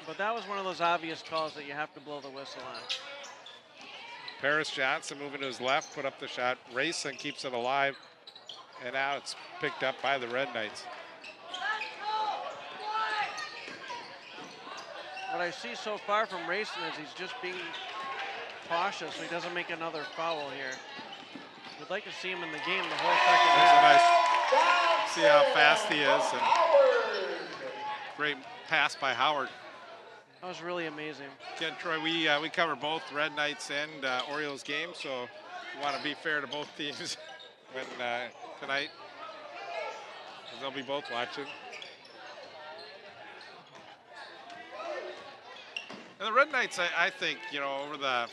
But that was one of those obvious calls that you have to blow the whistle on. Paris Johnson moving to his left, put up the shot. Rayson keeps it alive, and now it's picked up by the Red Knights. What I see so far from Rayson is he's just being cautious so he doesn't make another foul here. We'd like to see him in the game the whole second half. There's a nice, see how fast he is. And great pass by Howard. That was really amazing. Again, Troy, we cover both Red Knights and Orioles games, so we want to be fair to both teams when tonight, because they'll be both watching. And the Red Knights, I think, you know, over the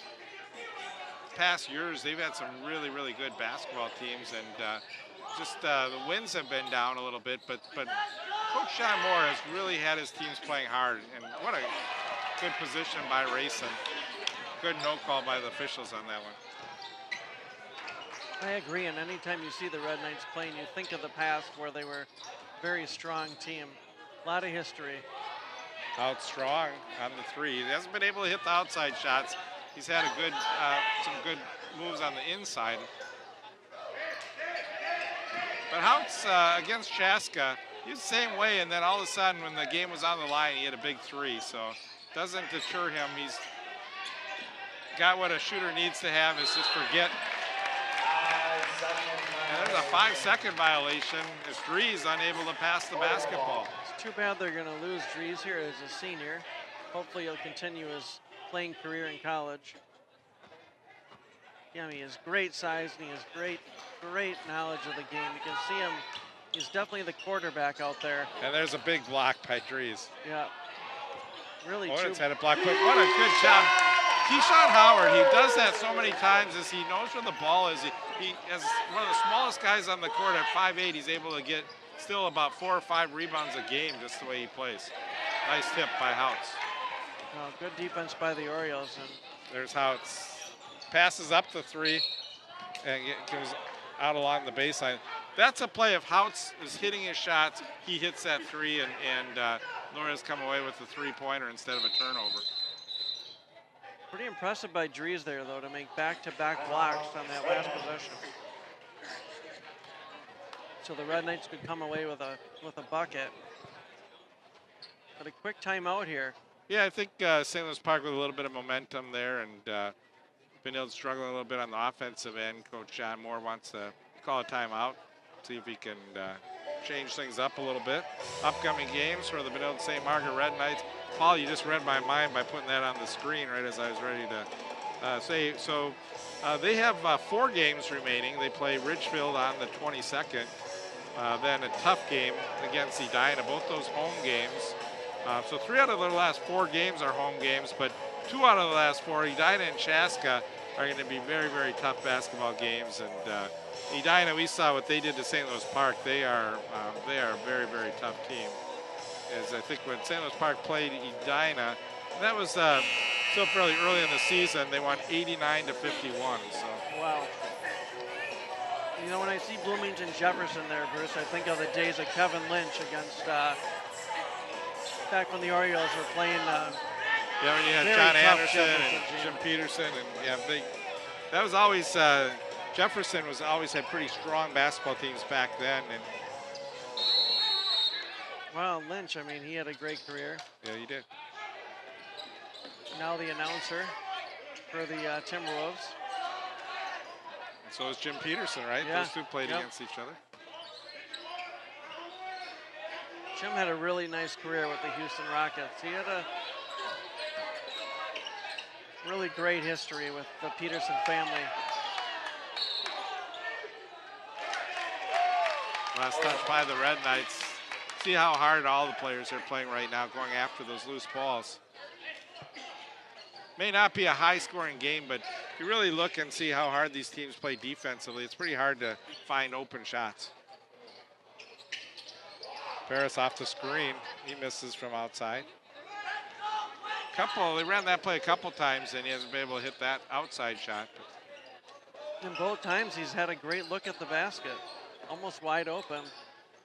past years, they've had some really, really good basketball teams, and just the wins have been down a little bit, but Coach Sean Moore has really had his teams playing hard, and what a good position by Rayson. Good no call by the officials on that one. I agree, and anytime you see the Red Knights playing, you think of the past where they were a very strong team. A lot of history. Out strong on the three. He hasn't been able to hit the outside shots. He's had a good, some good moves on the inside. But Houts against Chaska, he was the same way, and then all of a sudden when the game was on the line, he hit a big three. So doesn't deter him. He's got what a shooter needs to have, is just forget. And there's a 5-second violation as Drees unable to pass the basketball. It's too bad they're going to lose Drees here as a senior. Hopefully he'll continue his playing career in college. Yeah, I mean, he has great size and he has great knowledge of the game. You can see him, he's definitely the quarterback out there. And there's a big block by Drees. Yeah. Really Hornets had a block, but what a good job. Keyshawn Howard, he does that so many times as he knows where the ball is. He as one of the smallest guys on the court at 5'8", he's able to get still about 4 or 5 rebounds a game just the way he plays. Nice tip by Houts. Well, good defense by the Orioles. And there's Houts. Passes up the three and goes out along the baseline. That's a play. If Houts is hitting his shots, he hits that three, and Laura's come away with the three-pointer instead of a turnover. Pretty impressive by Drees there, though, to make back-to-back blocks on that last possession. So the Red Knights could come away with a bucket. But a quick timeout here. Yeah, I think St. Louis Park with a little bit of momentum there, and Benilde struggling a little bit on the offensive end. Coach John Moore wants to call a timeout, see if he can change things up a little bit. Upcoming games for the Benilde-St. Margaret Red Knights. Paul, you just read my mind by putting that on the screen right as I was ready to say. So they have 4 games remaining. They play Ridgefield on the 22nd. Then a tough game against Edina, both those home games. So 3 out of their last 4 games are home games, but 2 out of the last 4, Edina and Chaska, are going to be very, very tough basketball games. And Edina, we saw what they did to St. Louis Park. They are a very, very tough team. As I think when St. Louis Park played Edina, that was still fairly early in the season. They won 89-51. So. Wow. You know, when I see Bloomington Jefferson there, Bruce, I think of the days of Kevin Lynch against back when the Orioles were playing. Yeah, when you had John Anderson and Jim Peterson, and yeah, that was always Jefferson was always had pretty strong basketball teams back then. And well, Lynch, I mean, he had a great career. Yeah, he did. Now the announcer for the Timberwolves. And so is Jim Peterson, right? Yeah. Those two played against each other. Jim had a really nice career with the Houston Rockets. He had a really great history with the Peterson family. Last touch by the Red Knights. See how hard all the players are playing right now, going after those loose balls. May not be a high-scoring game, but you really look and see how hard these teams play defensively. It's pretty hard to find open shots. Paris off the screen. He misses from outside. They ran that play a couple times, and he hasn't been able to hit that outside shot. And both times he's had a great look at the basket. Almost wide open.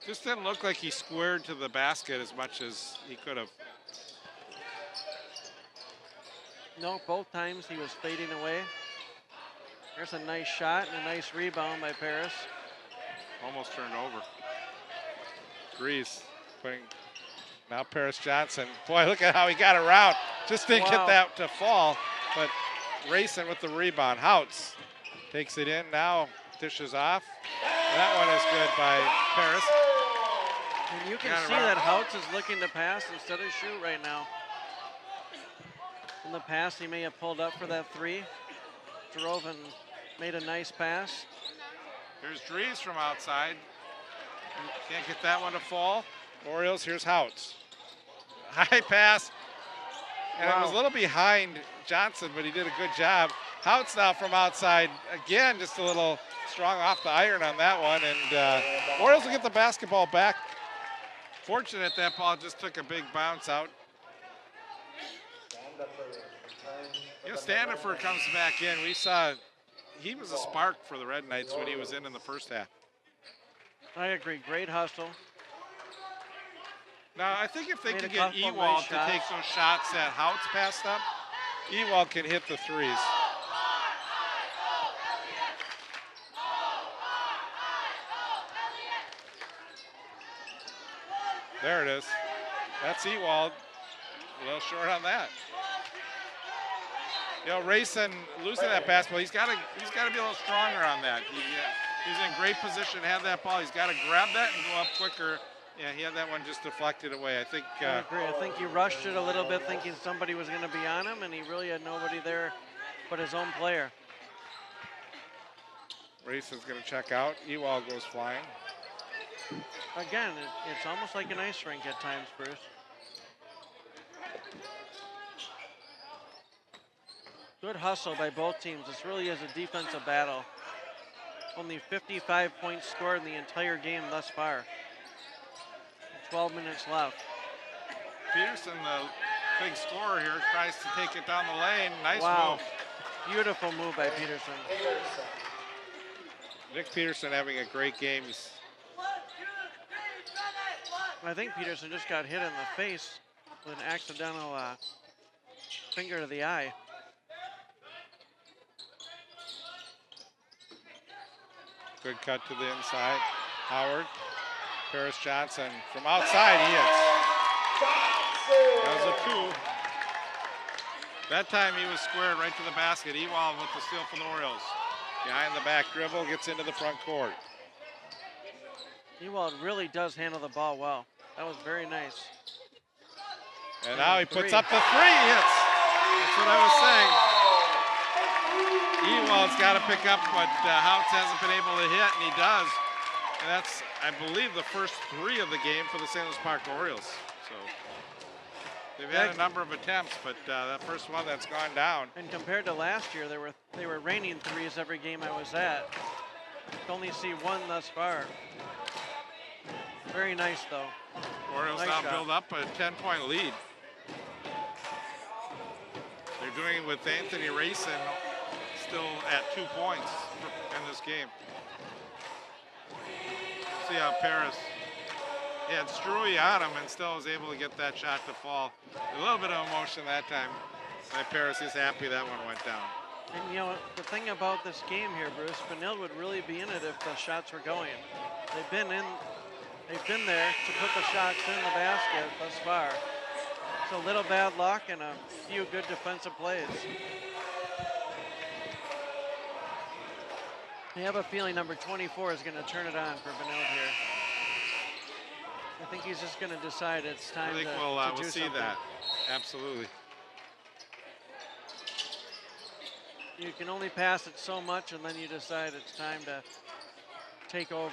Just didn't look like he squared to the basket as much as he could have. No, both times he was fading away. There's a nice shot and a nice rebound by Paris. Almost turned over. Grease putting, now Paris Johnson. Boy, look at how he got around. Just didn't get that to fall, but racing with the rebound. Houts takes it in, now dishes off. That one is good by Paris. And you can see that Houts is looking to pass instead of shoot right now. In the past, he may have pulled up for that three. Drove and made a nice pass. Here's Dries from outside. Can't get that one to fall. Orioles, here's Houts. High pass. And it was a little behind Johnson, but he did a good job. Houts now from outside. Again, just a little strong off the iron on that one. And Orioles will get the basketball back. Fortunate that ball just took a big bounce out. Standiford comes back in. We saw he was a spark for the Red Knights when he was in the first half. I agree. Great hustle. Now, I think if they can get Ewald to take those shots that Houts passed up, Ewald can hit the threes. There it is. That's Ewald. A little short on that. You know, racing, losing that basketball, he's got to be a little stronger on that. He's in great position to have that ball. He's got to grab that and go up quicker. Yeah, he had that one just deflected away. I think. I agree. I think he rushed it a little bit, thinking somebody was going to be on him, and he really had nobody there but his own player. Rayson's going to check out. Ewald goes flying. Again, it's almost like an ice rink at times, Bruce. Good hustle by both teams. This really is a defensive battle. Only 55 points scored in the entire game thus far. 12 minutes left. Peterson, the big scorer here, tries to take it down the lane. Nice move. Beautiful move by Peterson. Nick Peterson having a great game. I think Peterson just got hit in the face with an accidental finger to the eye. Good cut to the inside. Howard. Paris Johnson from outside, he hits. That was a 2. That time he was squared right to the basket. Ewald with the steal for the Orioles. Behind the back dribble, gets into the front court. Ewald really does handle the ball well. That was very nice. And now he puts up the 3, he hits. That's what I was saying. Ewald's got to pick up what Houts hasn't been able to hit, and he does. And that's, I believe, the first 3 of the game for the St. Louis Park Orioles. So they've had a number of attempts, but that first one that's gone down. And compared to last year, they were raining threes every game I was at. Only see one thus far. Very nice, though. Orioles nice now shot. build up a 10-point lead. They're doing it with Anthony Racing still at 2 points in this game. See how Paris, he had Struy on him and still was able to get that shot to fall. A little bit of emotion that time by Paris. He's happy that one went down. And you know, the thing about this game here, Bruce, Benilde would really be in it if the shots were going. They've been there to put the shots in the basket thus far. It's a little bad luck and a few good defensive plays. I have a feeling number 24 is going to turn it on for Benilde here. I think he's just going to decide it's time to do we'll see something. that. Absolutely. You can only pass it so much, and then you decide it's time to take over.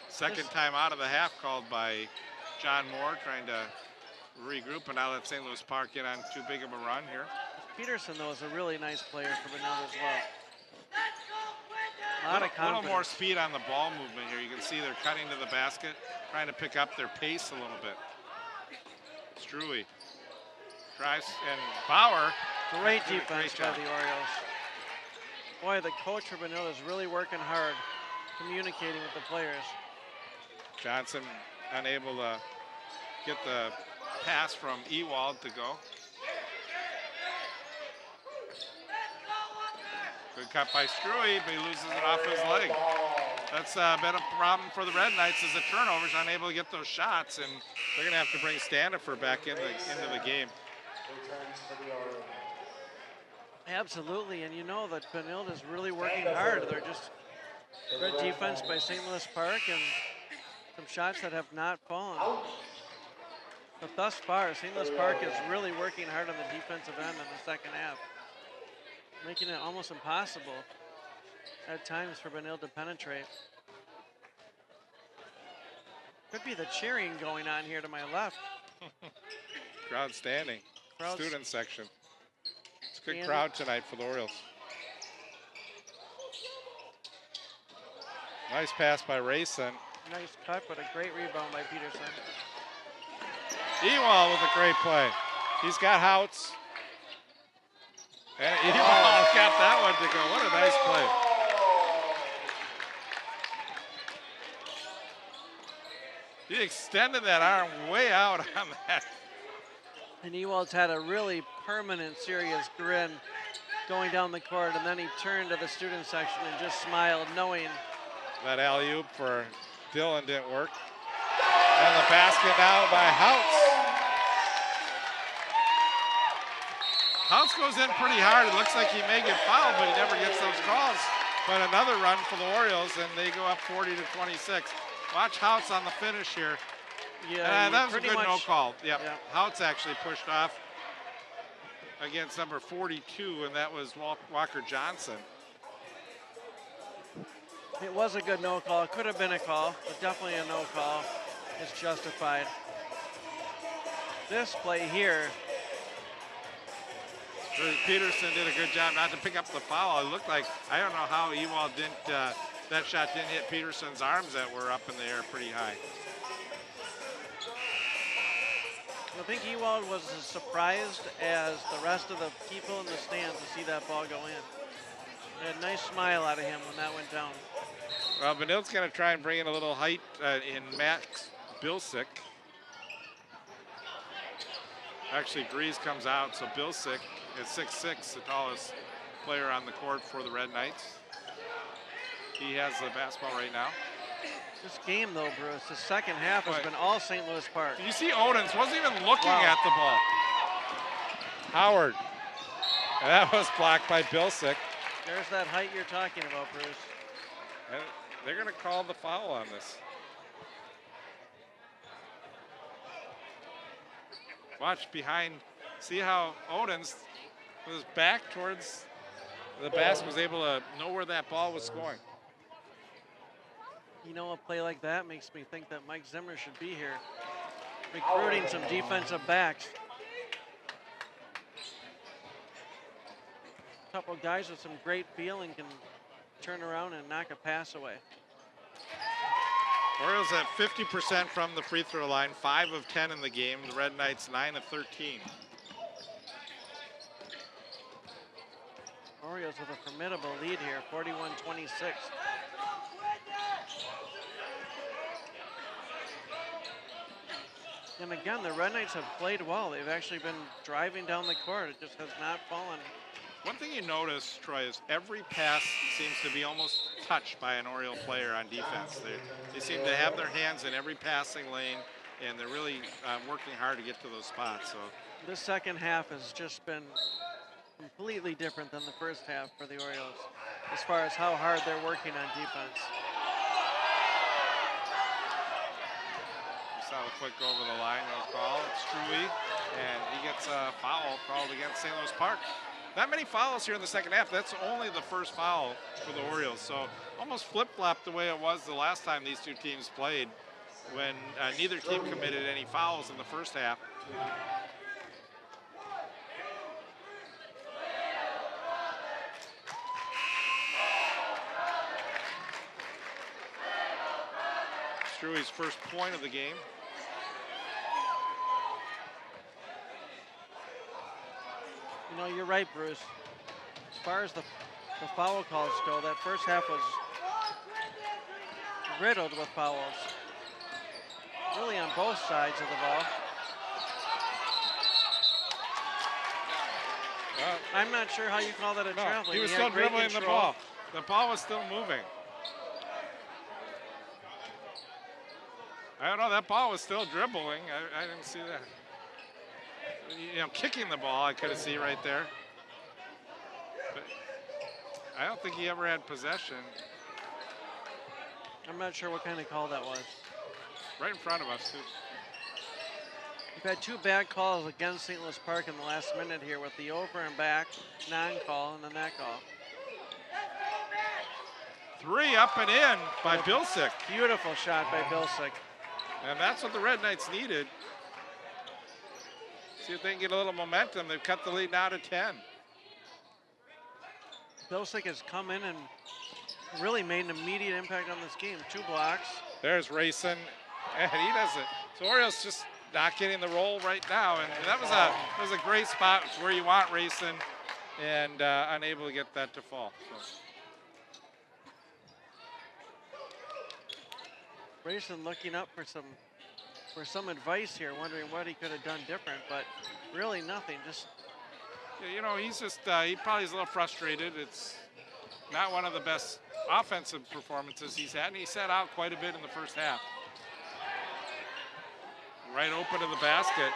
Second time out of the half called by John Moore, trying to regroup, and now let St. Louis Park get on too big of a run here. Peterson, though, is a really nice player for Benilde as well. A little more speed on the ball movement here. You can see they're cutting to the basket, trying to pick up their pace a little bit. Struy tries, and Bauer. Great defense by the Orioles. Boy, the coach for Benilde is really working hard, communicating with the players. Johnson unable to get the pass from Ewald to go. Good cut by Struy, but he loses it off his leg. That's been a problem for the Red Knights is the turnovers, unable to get those shots, and they're going to have to bring Standifer back into the game. Absolutely, and you know that Benilde is really working hard. They're just good defense by St. Louis Park and some shots that have not fallen. But thus far, St. Louis Park is really working hard on the defensive end in the second half, making it almost impossible at times for Benilde to penetrate. Could be the cheering going on here to my left. Crowd standing. Crowd's Student section. It's a good standing. crowd tonight for the Orioles. Nice pass by Rayson. Nice cut, but a great rebound by Peterson. Ewald with a great play. He's got Houts. And Ewald got that one to go. What a nice play. He extended that arm way out on that. And Ewald's had a really permanent, serious grin going down the court, and then he turned to the student section and just smiled, knowing That alley-oop for Dillon didn't work. And the basket now by Houts. Houts goes in pretty hard. It looks like he may get fouled, but he never gets those calls. But another run for the Orioles, and they go up 40-26. Watch Houts on the finish here. yeah, That was a pretty good much, no call. Yep. Yeah. Houts actually pushed off against number 42, and that was Walker Johnson. It was a good no call. It could have been a call, but definitely a no call. It's justified. This play here, Peterson did a good job not to pick up the foul. It looked like, I don't know how Ewald didn't, that shot didn't hit Peterson's arms that were up in the air pretty high. I think Ewald was as surprised as the rest of the people in the stands to see that ball go in. He had a nice smile out of him when that went down. Well, Benilde's going to try and bring in a little height in Max Bilsick. Actually, Grease comes out, so Bilsick is 6'6", the tallest player on the court for the Red Knights. He has the basketball right now. This game, though, Bruce, the second half has been all St. Louis Park. You see Odens wasn't even looking at the ball. Howard. And that was blocked by Bilsick. There's that height you're talking about, Bruce. And they're going to call the foul on this. Watch behind. See how Odens, with his back towards the basket, was able to know where that ball was going. You know, a play like that makes me think that Mike Zimmer should be here, recruiting some defensive backs. A couple guys with some great feel and can turn around and knock a pass away. Orioles at 50% from the free throw line, 5 of 10 in the game. The Red Knights 9 of 13. Orioles with a formidable lead here, 41-26. And again, the Red Knights have played well. They've actually been driving down the court. It just has not fallen. One thing you notice, Troy, is every pass seems to be almost touched by an Oriole player on defense. They seem to have their hands in every passing lane, and they're really working hard to get to those spots. So This second half has just been completely different than the first half for the Orioles, as far as how hard they're working on defense. saw the foot go over the line, no call. It's Struy, and he gets a foul called against St. Louis Park. Not many fouls here in the second half. That's only the first foul for the Orioles. So almost flip-flopped the way it was the last time these two teams played, when neither team committed any fouls in the first half. Struy's first point of the game. You know, you're right, Bruce. As far as the foul calls go, that first half was riddled with fouls. really on both sides of the ball. Well, I'm not sure how you call that a no, traveling. he was had still great dribbling the control. ball. The ball was still moving. I don't know, that ball was still dribbling. I didn't see that. You know, kicking the ball, I could have seen right there. But I don't think he ever had possession. I'm not sure what kind of call that was. Right in front of us, too. We've had 2 bad calls against St. Louis Park in the last minute here with the over and back non-call and then that call. 3 up and in by Bilsick. Beautiful shot by Bilsick. And that's what the Red Knights needed. See if they can get a little momentum. They've cut the lead now to 10. Bilsick has come in and really made an immediate impact on this game. 2 blocks. There's Rayson, and he does it. So Orioles just not getting the roll right now, and that was a great spot where you want Rayson, and unable to get that to fall. So. Rayson looking up for some advice here, wondering what he could have done different, but really nothing. Just you know, he's just he probably is a little frustrated. It's not one of the best offensive performances he's had, and he set out quite a bit in the first half. Right open to the basket.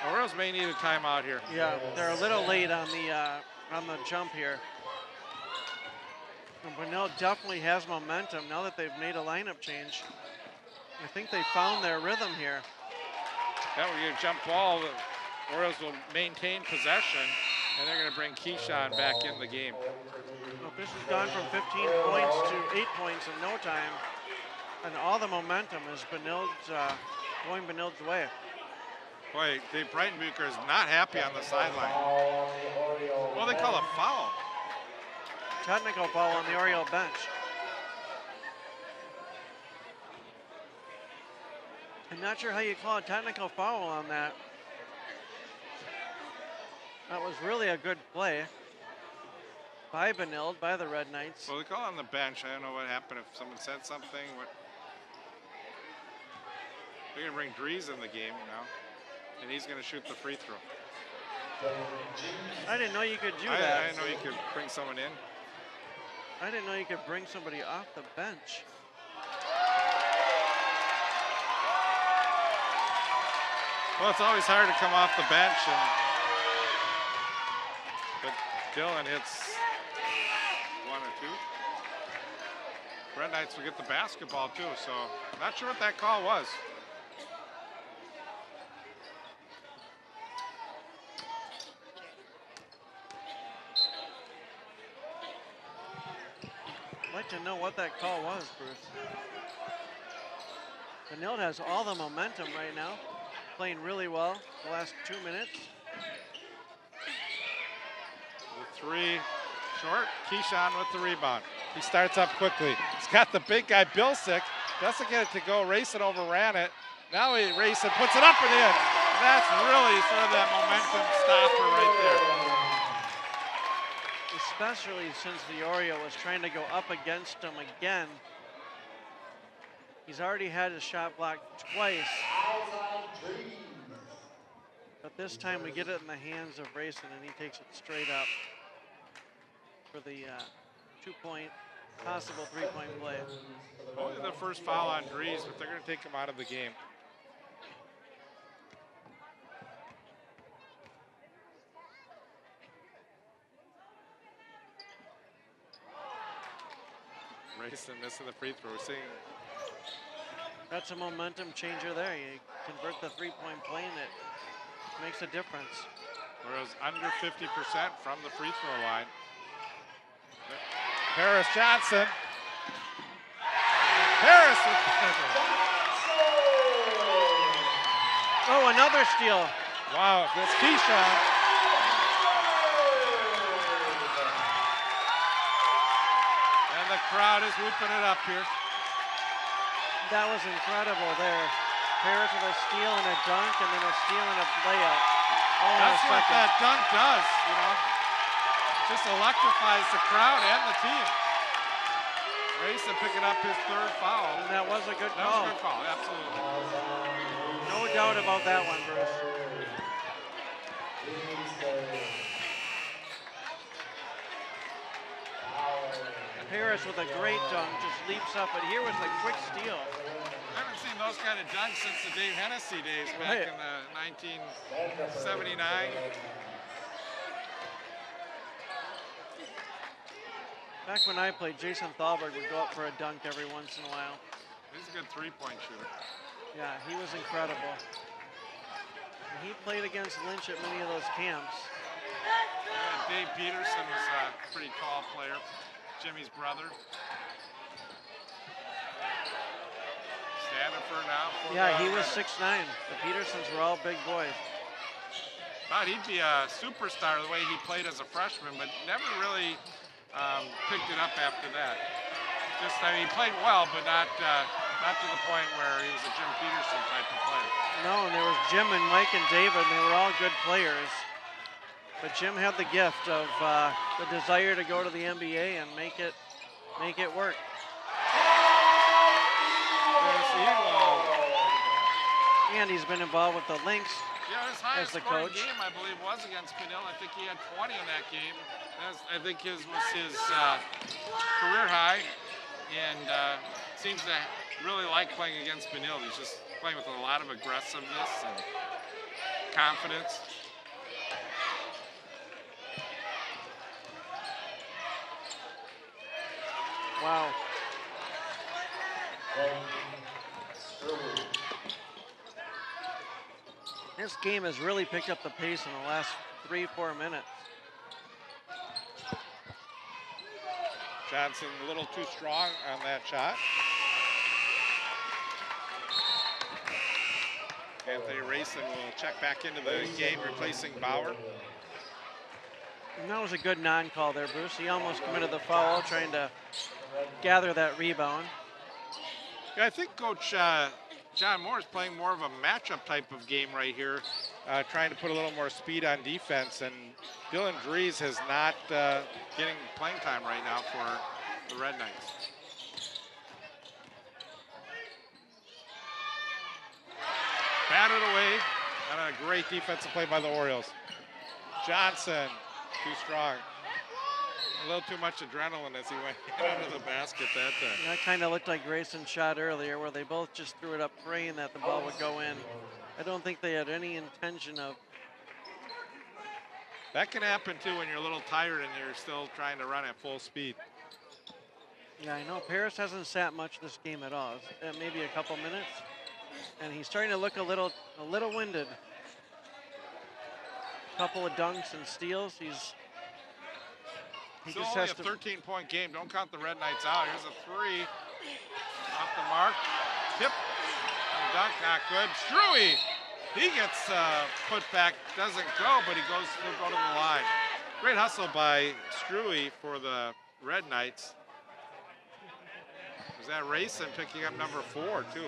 Orioles may need a timeout here. yeah, they're a little late on the jump here. And Benilde definitely has momentum now that they've made a lineup change. I think they found their rhythm here. That will get a jump ball. The Orioles will maintain possession, and they're going to bring Keyshawn back in the game. Well, this has gone from 15 points to 8 points in no time, and all the momentum is going Benilde's way. Boy, Dave Breitenbucher is not happy on the sideline. Well, they call a foul. Technical foul on the Oriole bench. I'm not sure how you call a technical foul on that. That was really a good play by Benilde, by the Red Knights. Well, they call on the bench. I don't know what happened, if someone said something. They're going to bring Dries in the game now, and he's going to shoot the free throw. I didn't know you could do I that. didn't know you could bring someone in. I didn't know you could bring somebody off the bench. Well, it's always hard to come off the bench, but Dylan hits 1 or 2. Red Knights will get the basketball too, so not sure what that call was. I'd like to know what that call was, Bruce. Benilde has all the momentum right now, playing really well the last 2 minutes. The 3 short, Keyshawn with the rebound. He starts up quickly. He's got the big guy, Bilsick, doesn't get it to go. Rayson overran it. Now Rayson puts it up and in. And that's really sort of that momentum stopper right there. Especially since the Oriole was trying to go up against him again. He's already had his shot blocked twice. But this time we get it in the hands of Rayson and he takes it straight up for the 2-point, possible 3-point play. Only the first foul on Dries, but they're going to take him out of the game. Rayson missing the free throw. We're seeing That's a momentum changer there. You convert the 3-point play and it makes a difference. Whereas under 50% from the free throw line. Harris Johnson. Harris with the Oh, another steal. Wow, that's Keyshawn. And the crowd is whooping it up here. That was incredible there. Harris with a steal and a dunk and then a steal and a layup. All That's in a what second. that dunk does, you know. Just electrifies the crowd and the team. Rayson picking up his third foul. And that was a good That was call. a good call, absolutely. No doubt about that one, Bruce. Paris with a great dunk, just leaps up, but here was the quick steal. I haven't seen those kind of dunks since the Dave Hennessy days back in the 1979. Back when I played, Jason Thalberg would go up for a dunk every once in a while. He's a good three-point shooter. Yeah, he was incredible. And he played against Lynch at many of those camps. Yeah, Dave Peterson was a pretty tall player, Jimmy's brother. Standiford now. Yeah, he was 6'9". The Petersons were all big boys. Thought he'd be a superstar the way he played as a freshman, but never really picked it up after that. Just, I mean, he played well, but not to the point where he was a Jim Peterson type of player. No, and there was Jim and Mike and David, and they were all good players. But Jim had the gift of the desire to go to the NBA and make it work. And he's been involved with the Lynx. Yeah, his as highest the scoring coach. game, I believe, was against Benilde. I think he had 20 in that game. I think his was his career high, and seems to really like playing against Benilde. He's just playing with a lot of aggressiveness and confidence. Wow. This game has really picked up the pace in the last 3-4 minutes. Johnson a little too strong on that shot. Anthony Rayson will check back into the game, replacing Bauer. And that was a good non-call there, Bruce. He almost committed the foul, trying to gather that rebound. Yeah, I think Coach John Moore is playing more of a matchup type of game right here, trying to put a little more speed on defense. And Dylan Dries is not getting playing time right now for the Red Knights. Batted away on a great defensive play by the Orioles. Johnson, too strong. A little too much adrenaline as he went under the basket that time. That kind of looked like Grayson's shot earlier, where they both just threw it up praying that the ball would go in. I don't think they had any intention of. That can happen too when you're a little tired and you're still trying to run at full speed. Yeah, I know Paris hasn't sat much this game at all. Maybe a couple minutes, and he's starting to look a little winded. Couple of dunks and steals. He Still just only has a to. 13-point game. Don't count the Red Knights out. Here's a three off the mark. Tip and dunk, not good. Struey, he gets put back, doesn't go, but he'll go to the line. Great hustle by Struey for the Red Knights. Was that Rayson picking up number 4 too?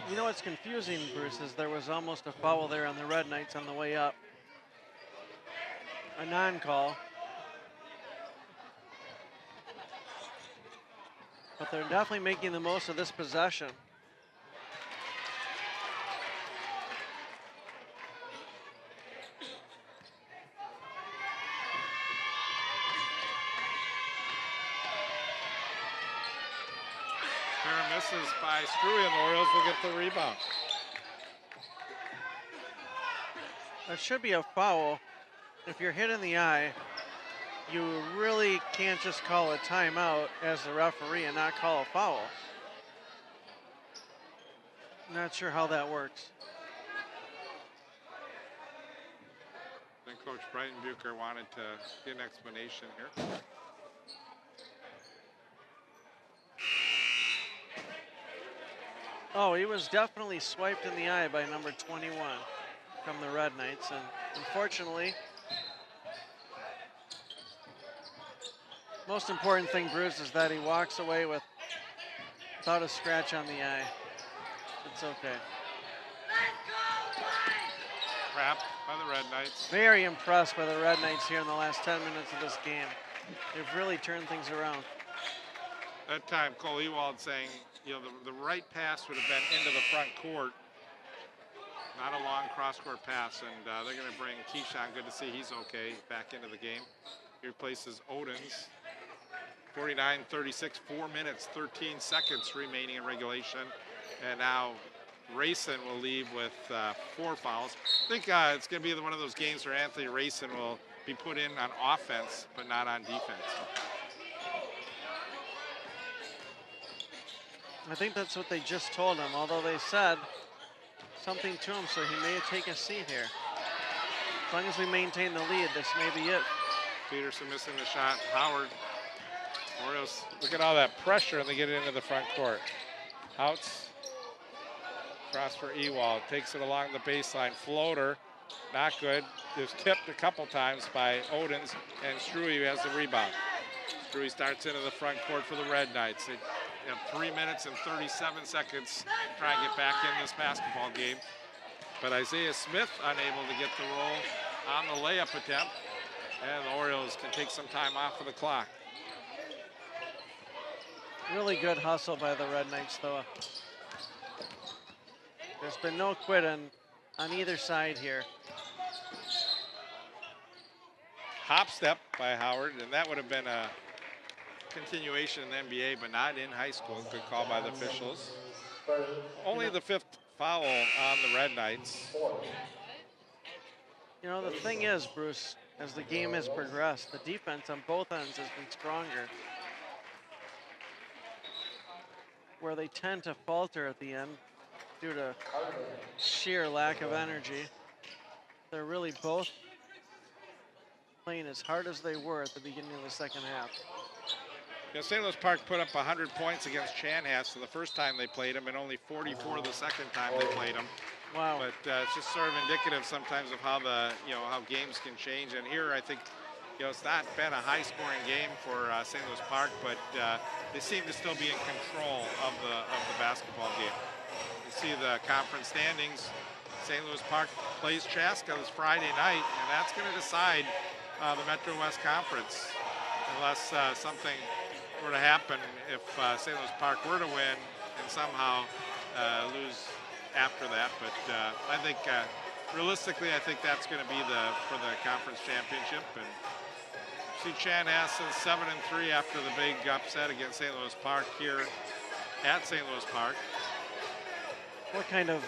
You know what's confusing, Bruce, is there was almost a foul there on the Red Knights on the way up. A non-call. But they're definitely making the most of this possession. Misses by Struey, and the Orioles will get the rebound. That should be a foul. If you're hit in the eye, you really can't just call a timeout as the referee and not call a foul. Not sure how that works. I think Coach Brighton Bucher wanted to get an explanation here. Oh, he was definitely swiped in the eye by number 21 from the Red Knights, and unfortunately, most important thing, Bruce, is that he walks away without a scratch on the eye. It's okay. Crap by the Red Knights. Very impressed by the Red Knights here in the last 10 minutes of this game. They've really turned things around. That time, Cole Ewald saying, you know, the right pass would have been into the front court, not a long cross-court pass, and they're going to bring Keyshawn. Good to see he's okay, back into the game. He replaces Odens. 49-36, 4 minutes, 13 seconds remaining in regulation. And now Rayson will leave with 4 fouls. I think it's going to be one of those games where Anthony Rayson will be put in on offense, but not on defense. I think that's what they just told him, although they said something to him, so he may take a seat here. As long as we maintain the lead, this may be it. Peterson missing the shot. Howard. Orioles, look at all that pressure, and they get it into the front court. Outs. Cross for Ewald. Takes it along the baseline. Floater. Not good. It was tipped a couple times by Odens, and Struy has the rebound. Struy starts into the front court for the Red Knights. They have 3 minutes and 37 seconds to try and get back in this basketball game. But Isaiah Smith unable to get the roll on the layup attempt. And the Orioles can take some time off of the clock. Really good hustle by the Red Knights, though. There's been no quitting on either side here. Hop step by Howard, and that would have been a continuation in the NBA, but not in high school. Good call by the officials. Only the 5th foul on the Red Knights. You know, the thing is, Bruce, as the game has progressed, the defense on both ends has been stronger. Where they tend to falter at the end due to sheer lack of energy. They're really both playing as hard as they were at the beginning of the second half. Yeah, St. Louis Park put up 100 points against Chanhassen the first time they played them, and only 44 the second time they played them. Wow. But it's just sort of indicative sometimes of how how games can change. And here, I think, it's not been a high-scoring game for St. Louis Park, but they seem to still be in control of the basketball game. You see the conference standings. St. Louis Park plays Chaska this Friday night, and that's going to decide the Metro West Conference, unless something were to happen. If St. Louis Park were to win and somehow lose after that, but I think realistically, I think that's going to be for the conference championship. And see Chanhassen 7-3 after the big upset against St. Louis Park here at St. Louis Park. What kind of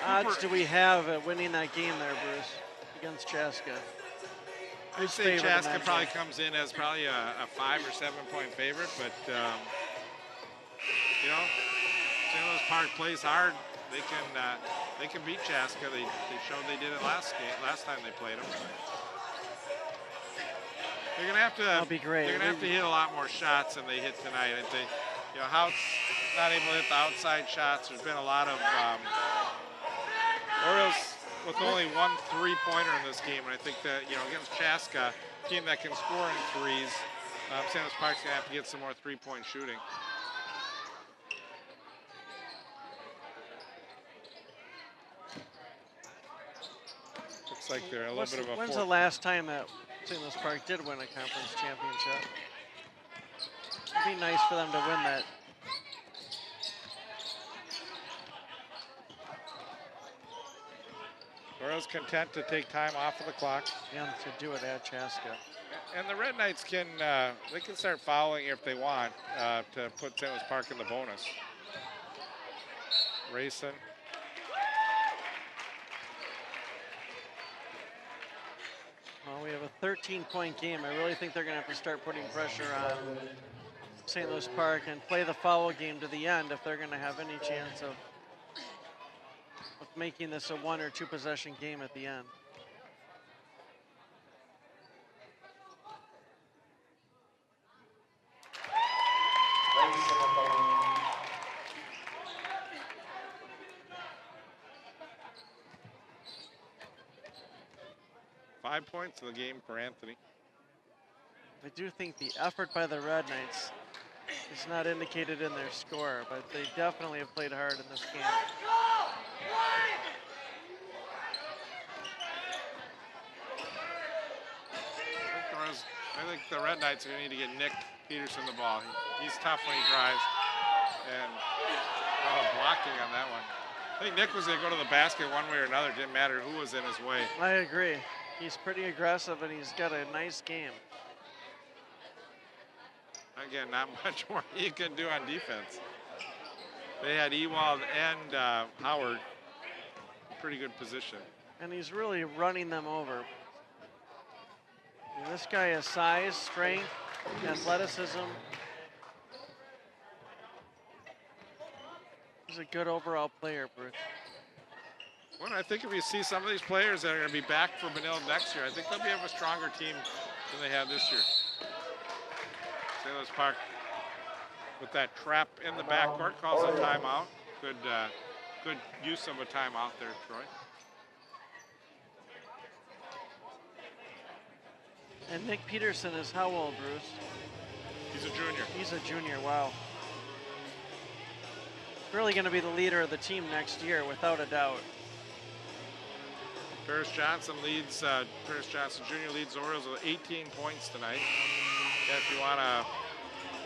odds do we have at winning that game there, Bruce, against Chaska? I'd say Chaska probably comes in as probably a 5 or 7 point favorite, but St. Louis Park plays hard. They can beat Chaska. They showed they did it last time they played them. They're gonna have to. That'll be great. They're gonna have to hit a lot more shots than they hit tonight. I think, Hout's not able to hit the outside shots. There's been a lot of Orioles with only 1 3-pointer in this game, and I think that against Chaska, a team that can score in threes, St. Louis Park's gonna have to get some more 3-point shooting. Looks like they're a little bit of a. When's the last time that St. Louis Park did win a conference championship? It'd be nice for them to win that. Orioles content to take time off of the clock. Yeah, to do it at Chaska. And the Red Knights can start fouling if they want to put St. Louis Park in the bonus. Rayson. Well, we have a 13-point game. I really think they're going to have to start putting pressure on St. Louis Park and play the foul game to the end if they're going to have any chance of making this a 1 or 2 possession game at the end. Five points in the game for Anthony. I do think the effort by the Red Knights is not indicated in their score, but they definitely have played hard in this game. the Red Knights are going to need to get Nick Peterson the ball. He's tough when he drives. And blocking on that one. I think Nick was going to go to the basket one way or another. It didn't matter who was in his way. I agree. He's pretty aggressive, and he's got a nice game. Again, not much more he can do on defense. They had Ewald and Howard in pretty good position. And he's really running them over. And this guy has size, strength, athleticism. He's a good overall player, Bruce. Well, I think if you see some of these players that are going to be back for Benilde next year, I think they'll have a stronger team than they have this year. St. Louis Park with that trap in the backcourt calls a timeout. Good use of a timeout there, Troy. And Nick Peterson is how old, Bruce? He's a junior. He's a junior, wow. Really going to be the leader of the team next year, without a doubt. Paris Johnson Jr. leads the Orioles with 18 points tonight. If you want to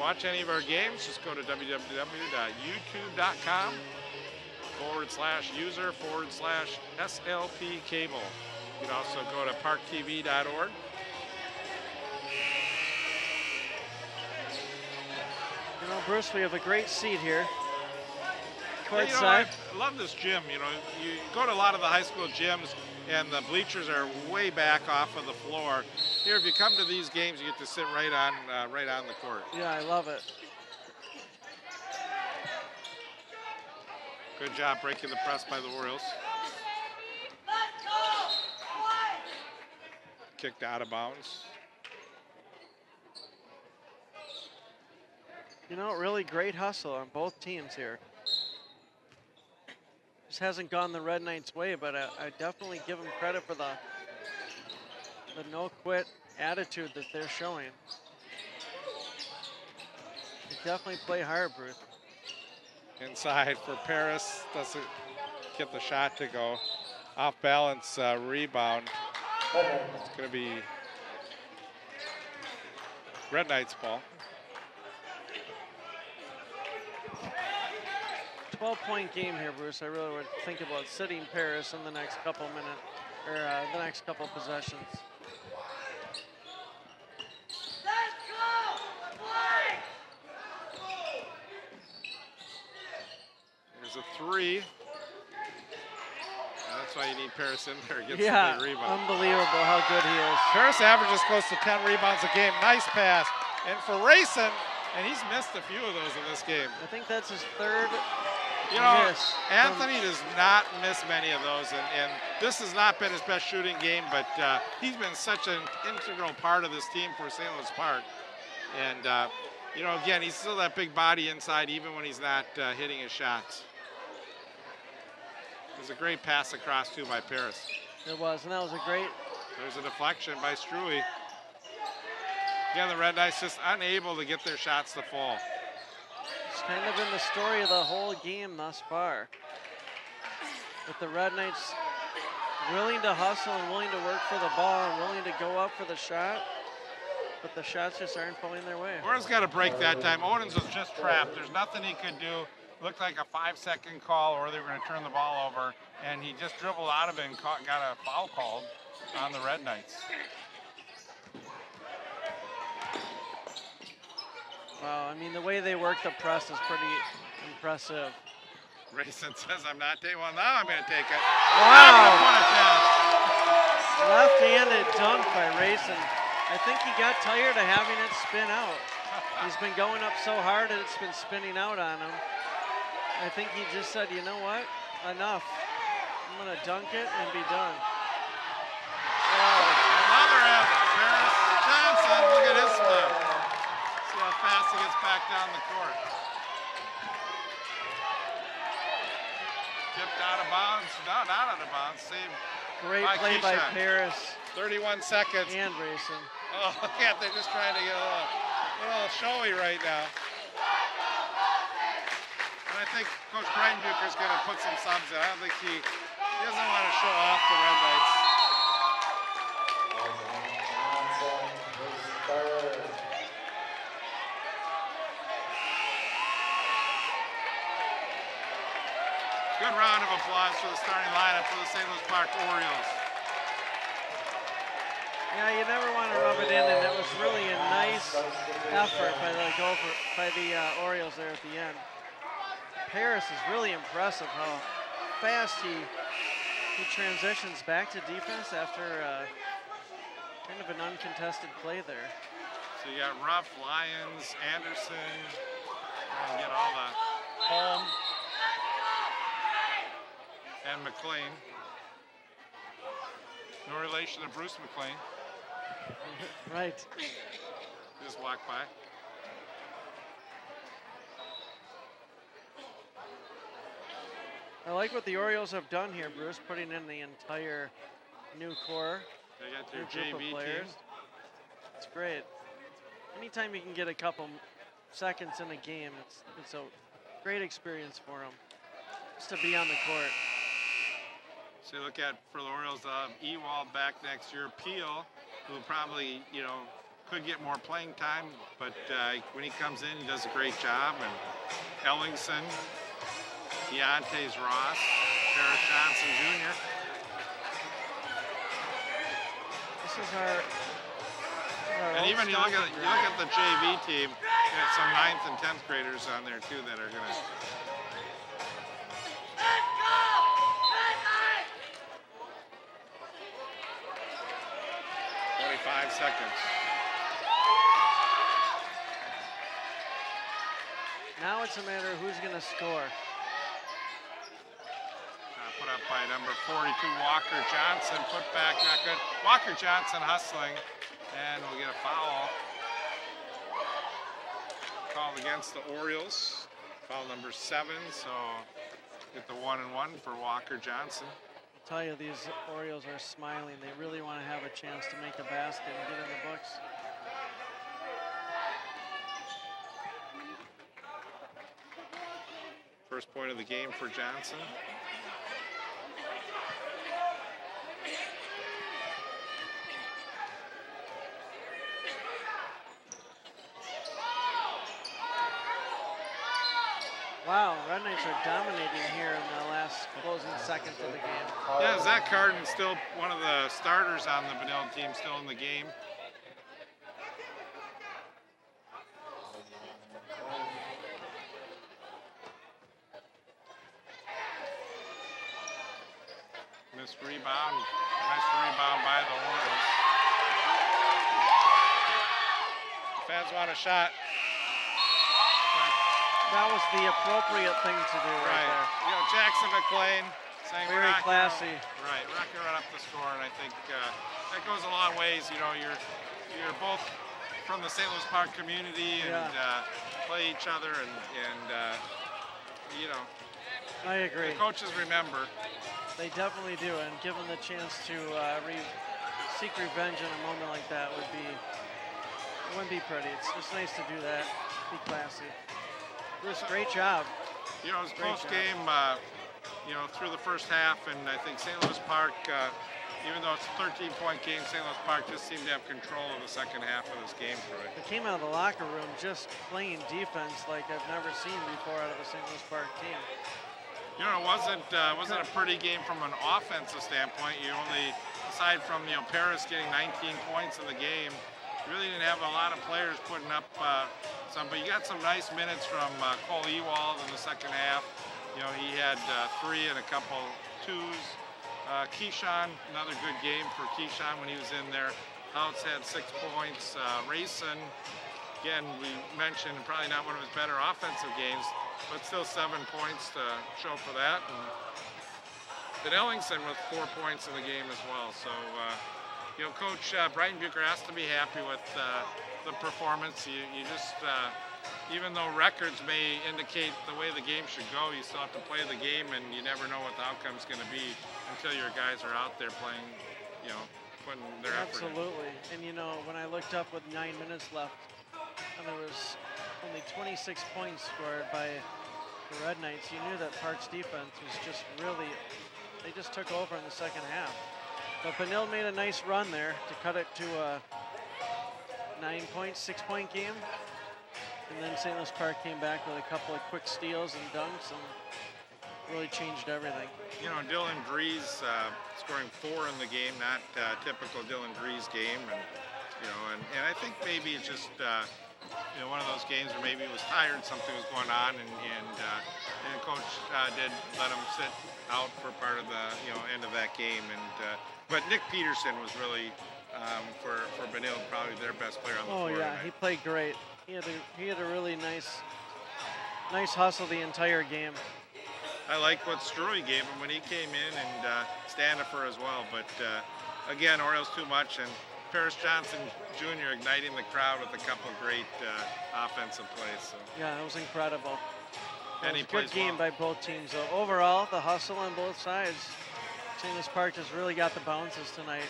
watch any of our games, just go to www.youtube.com/user/SLP cable. You can also go to ParkTV.org. You know, Bruce, we have a great seat here. Yeah, you know, I love this gym. You know, you go to a lot of the high school gyms and the bleachers are way back off of the floor. Here, if you come to these games, you get to sit right on the court. Yeah, I love it. Good job breaking the press by the Orioles. Kicked out of bounds. You know, really great hustle on both teams here. Just hasn't gone the Red Knights' way, but I definitely give them credit for the no-quit attitude that they're showing. They definitely play hard, Bruce. Inside for Paris, doesn't get the shot to go. Off balance rebound. It's going to be Red Knights ball. 12-point game here, Bruce. I really would think about sitting Paris in the next couple minutes, or the next couple possessions. There's a three. And that's why you need Paris in there. Gets Yeah, the big rebound. unbelievable how good he is. Paris averages close to 10 rebounds a game. Nice pass. And for Rayson, and he's missed a few of those in this game. I think that's his third miss. Anthony does not miss many of those, and this has not been his best shooting game, but he's been such an integral part of this team for St. Louis Park. And, you know, again, he's still that big body inside even when he's not hitting his shots. It was a great pass across, too, by Paris. It was, and that was a great... There's a deflection by Struy. Again, the Red Knights just unable to get their shots to fall. It's kind of been the story of the whole game thus far. With the Red Knights willing to hustle and willing to work for the ball and willing to go up for the shot, but the shots just aren't falling their way. Orion's got a break that time. Odins was just trapped. There's nothing he could do. Looked like a 5-second call or they were going to turn the ball over, and he just dribbled out of it and got a foul called on the Red Knights. Wow, I mean, the way they work the press is pretty impressive. Rayson says, I'm not taking one. Now I'm going to take it. Wow. Left-handed dunk by Rayson. I think he got tired of having it spin out. He's been going up so hard that it's been spinning out on him. I think he just said, you know what? Enough. I'm going to dunk it and be done. Wow. Another end. Paris Johnson, look at his flip. See how fast he gets back down the court. Tipped out of bounds. No, not out of bounds. Saved. Great play by Paris. 31 seconds. And Rayson. Oh, look at, they're just trying to get a little showy right now. And I think Coach Breidenbucher's going to put some subs in. I don't think he doesn't want to show off the Red Knights. Johnson, his third. round of applause for the starting lineup for the St. Louis Park Orioles. Yeah, you never want to rub it in, and it was really a nice effort by the Orioles there at the end. Paris is really impressive how fast he transitions back to defense after kind of an uncontested play there. So you got Ruff, Lyons, Anderson, and get all the Holm and McLean. No relation to Bruce McLean. Right. Just walked by. I like what the Orioles have done here, Bruce, putting in the entire new core. They got their new group JV of players. team. It's great. Anytime you can get a couple seconds in a game, it's a great experience for them just to be on the court. So you look at, for the Orioles, Ewald back next year. Peel, who probably, could get more playing time, but when he comes in, he does a great job. And Ellingson, Deontay's Ross, Paris Johnson Jr. This is our And even you look at the JV team, you got some 9th and 10th graders on there too that are gonna. 25 seconds. Now it's a matter of who's going to score. Put up by number 42, Walker Johnson. Put back, not good. Walker Johnson hustling, and we'll get a foul called against the Orioles. Foul number 7, so get the 1-and-1 for Walker Johnson. I'll tell you, these Orioles are smiling. They really want to have a chance to make a basket and get in the books. First point of the game for Johnson. Wow, Red Knights are dominating here in the last closing seconds of the game. Yeah, Zach Carden still one of the starters on the Benilde team, still in the game. Missed rebound. Nice rebound by the Orioles. Fans want a shot. That was the appropriate thing to do right there. Jackson McLean saying very classy. We're not gonna run up the score, and I think that goes a long ways. You're both from the St. Louis Park community and play each other, and I agree. The coaches remember. They definitely do, and given the chance to seek revenge in a moment like that it wouldn't be pretty. It's just nice to do that, be classy. Bruce, great job. It was a close game, through the first half, and I think St. Louis Park, even though it's a 13-point game, St. Louis Park just seemed to have control of the second half of this game for it. They came out of the locker room just playing defense like I've never seen before out of the St. Louis Park team. It wasn't a pretty game from an offensive standpoint. You only, aside from Paris getting 19 points in the game, you really didn't have a lot of players putting up some. But you got some nice minutes from Cole Ewald in the second half. He had 3 and a couple 2s. Keyshawn, another good game for Keyshawn when he was in there. Houts had 6 points. Rayson, again, we mentioned probably not one of his better offensive games, but still 7 points to show for that. And Ellingson with 4 points in the game as well. So, Coach Brian Bucher has to be happy with the performance. You just, even though records may indicate the way the game should go, you still have to play the game, and you never know what the outcome's going to be until your guys are out there playing, putting their effort in. Absolutely. And when I looked up with 9 minutes left, and there was only 26 points scored by the Red Knights, you knew that Park's defense was just really, they just took over in the second half. But Benilde made a nice run there to cut it to a 9-point, 6-point game. And then St. Louis Park came back with a couple of quick steals and dunks and really changed everything. You know, Dylan Drees scoring 4 in the game, not typical Dylan Drees game, and and I think maybe it's just one of those games where maybe he was tired, something was going on, and coach did let him sit out for part of the end of that game, but Nick Peterson was really for Benilde probably their best player on the floor. Oh yeah, tonight. he played great. He had a really nice hustle the entire game. I like what Struy gave him when he came in, and Standifer as well. But again, Orioles too much, and Paris Johnson Jr. igniting the crowd with a couple great offensive plays. So. Yeah, it was incredible. And it was a good game by both teams. So overall, the hustle on both sides. St. Louis Park just really got the bounces tonight.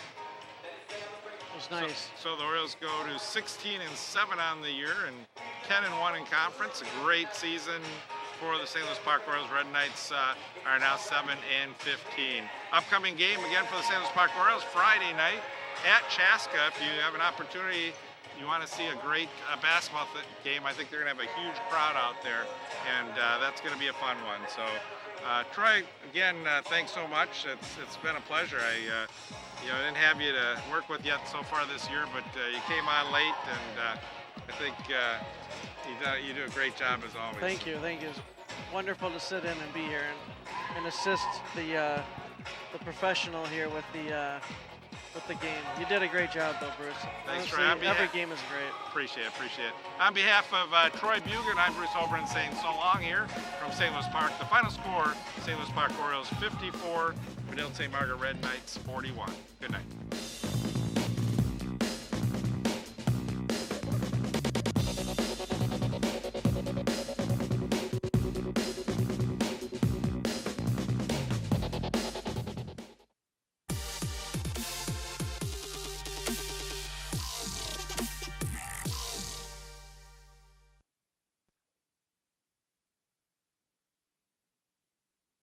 It was nice. So the Orioles go to 16-7 on the year and 10-1 in conference. A great season for the St. Louis Park Orioles. Red Knights are now 7-15. Upcoming game again for the St. Louis Park Orioles Friday night at Chaska. If you have an opportunity, you want to see a great basketball game, I think they're going to have a huge crowd out there, and that's going to be a fun one. So, Troy, again, thanks so much. It's been a pleasure. I didn't have you to work with yet so far this year, but you came on late, and I think you do a great job as always. Thank you. It's wonderful to sit in and be here and assist the professional here with the game. You did a great job, though, Bruce. Thanks, Honestly, Troy. every game is great. Appreciate it. On behalf of Troy Bugan, I'm Bruce Oberon saying so long here from St. Louis Park. The final score, St. Louis Park Orioles 54, Benilde-St. Margaret Red Knights 41. Good night.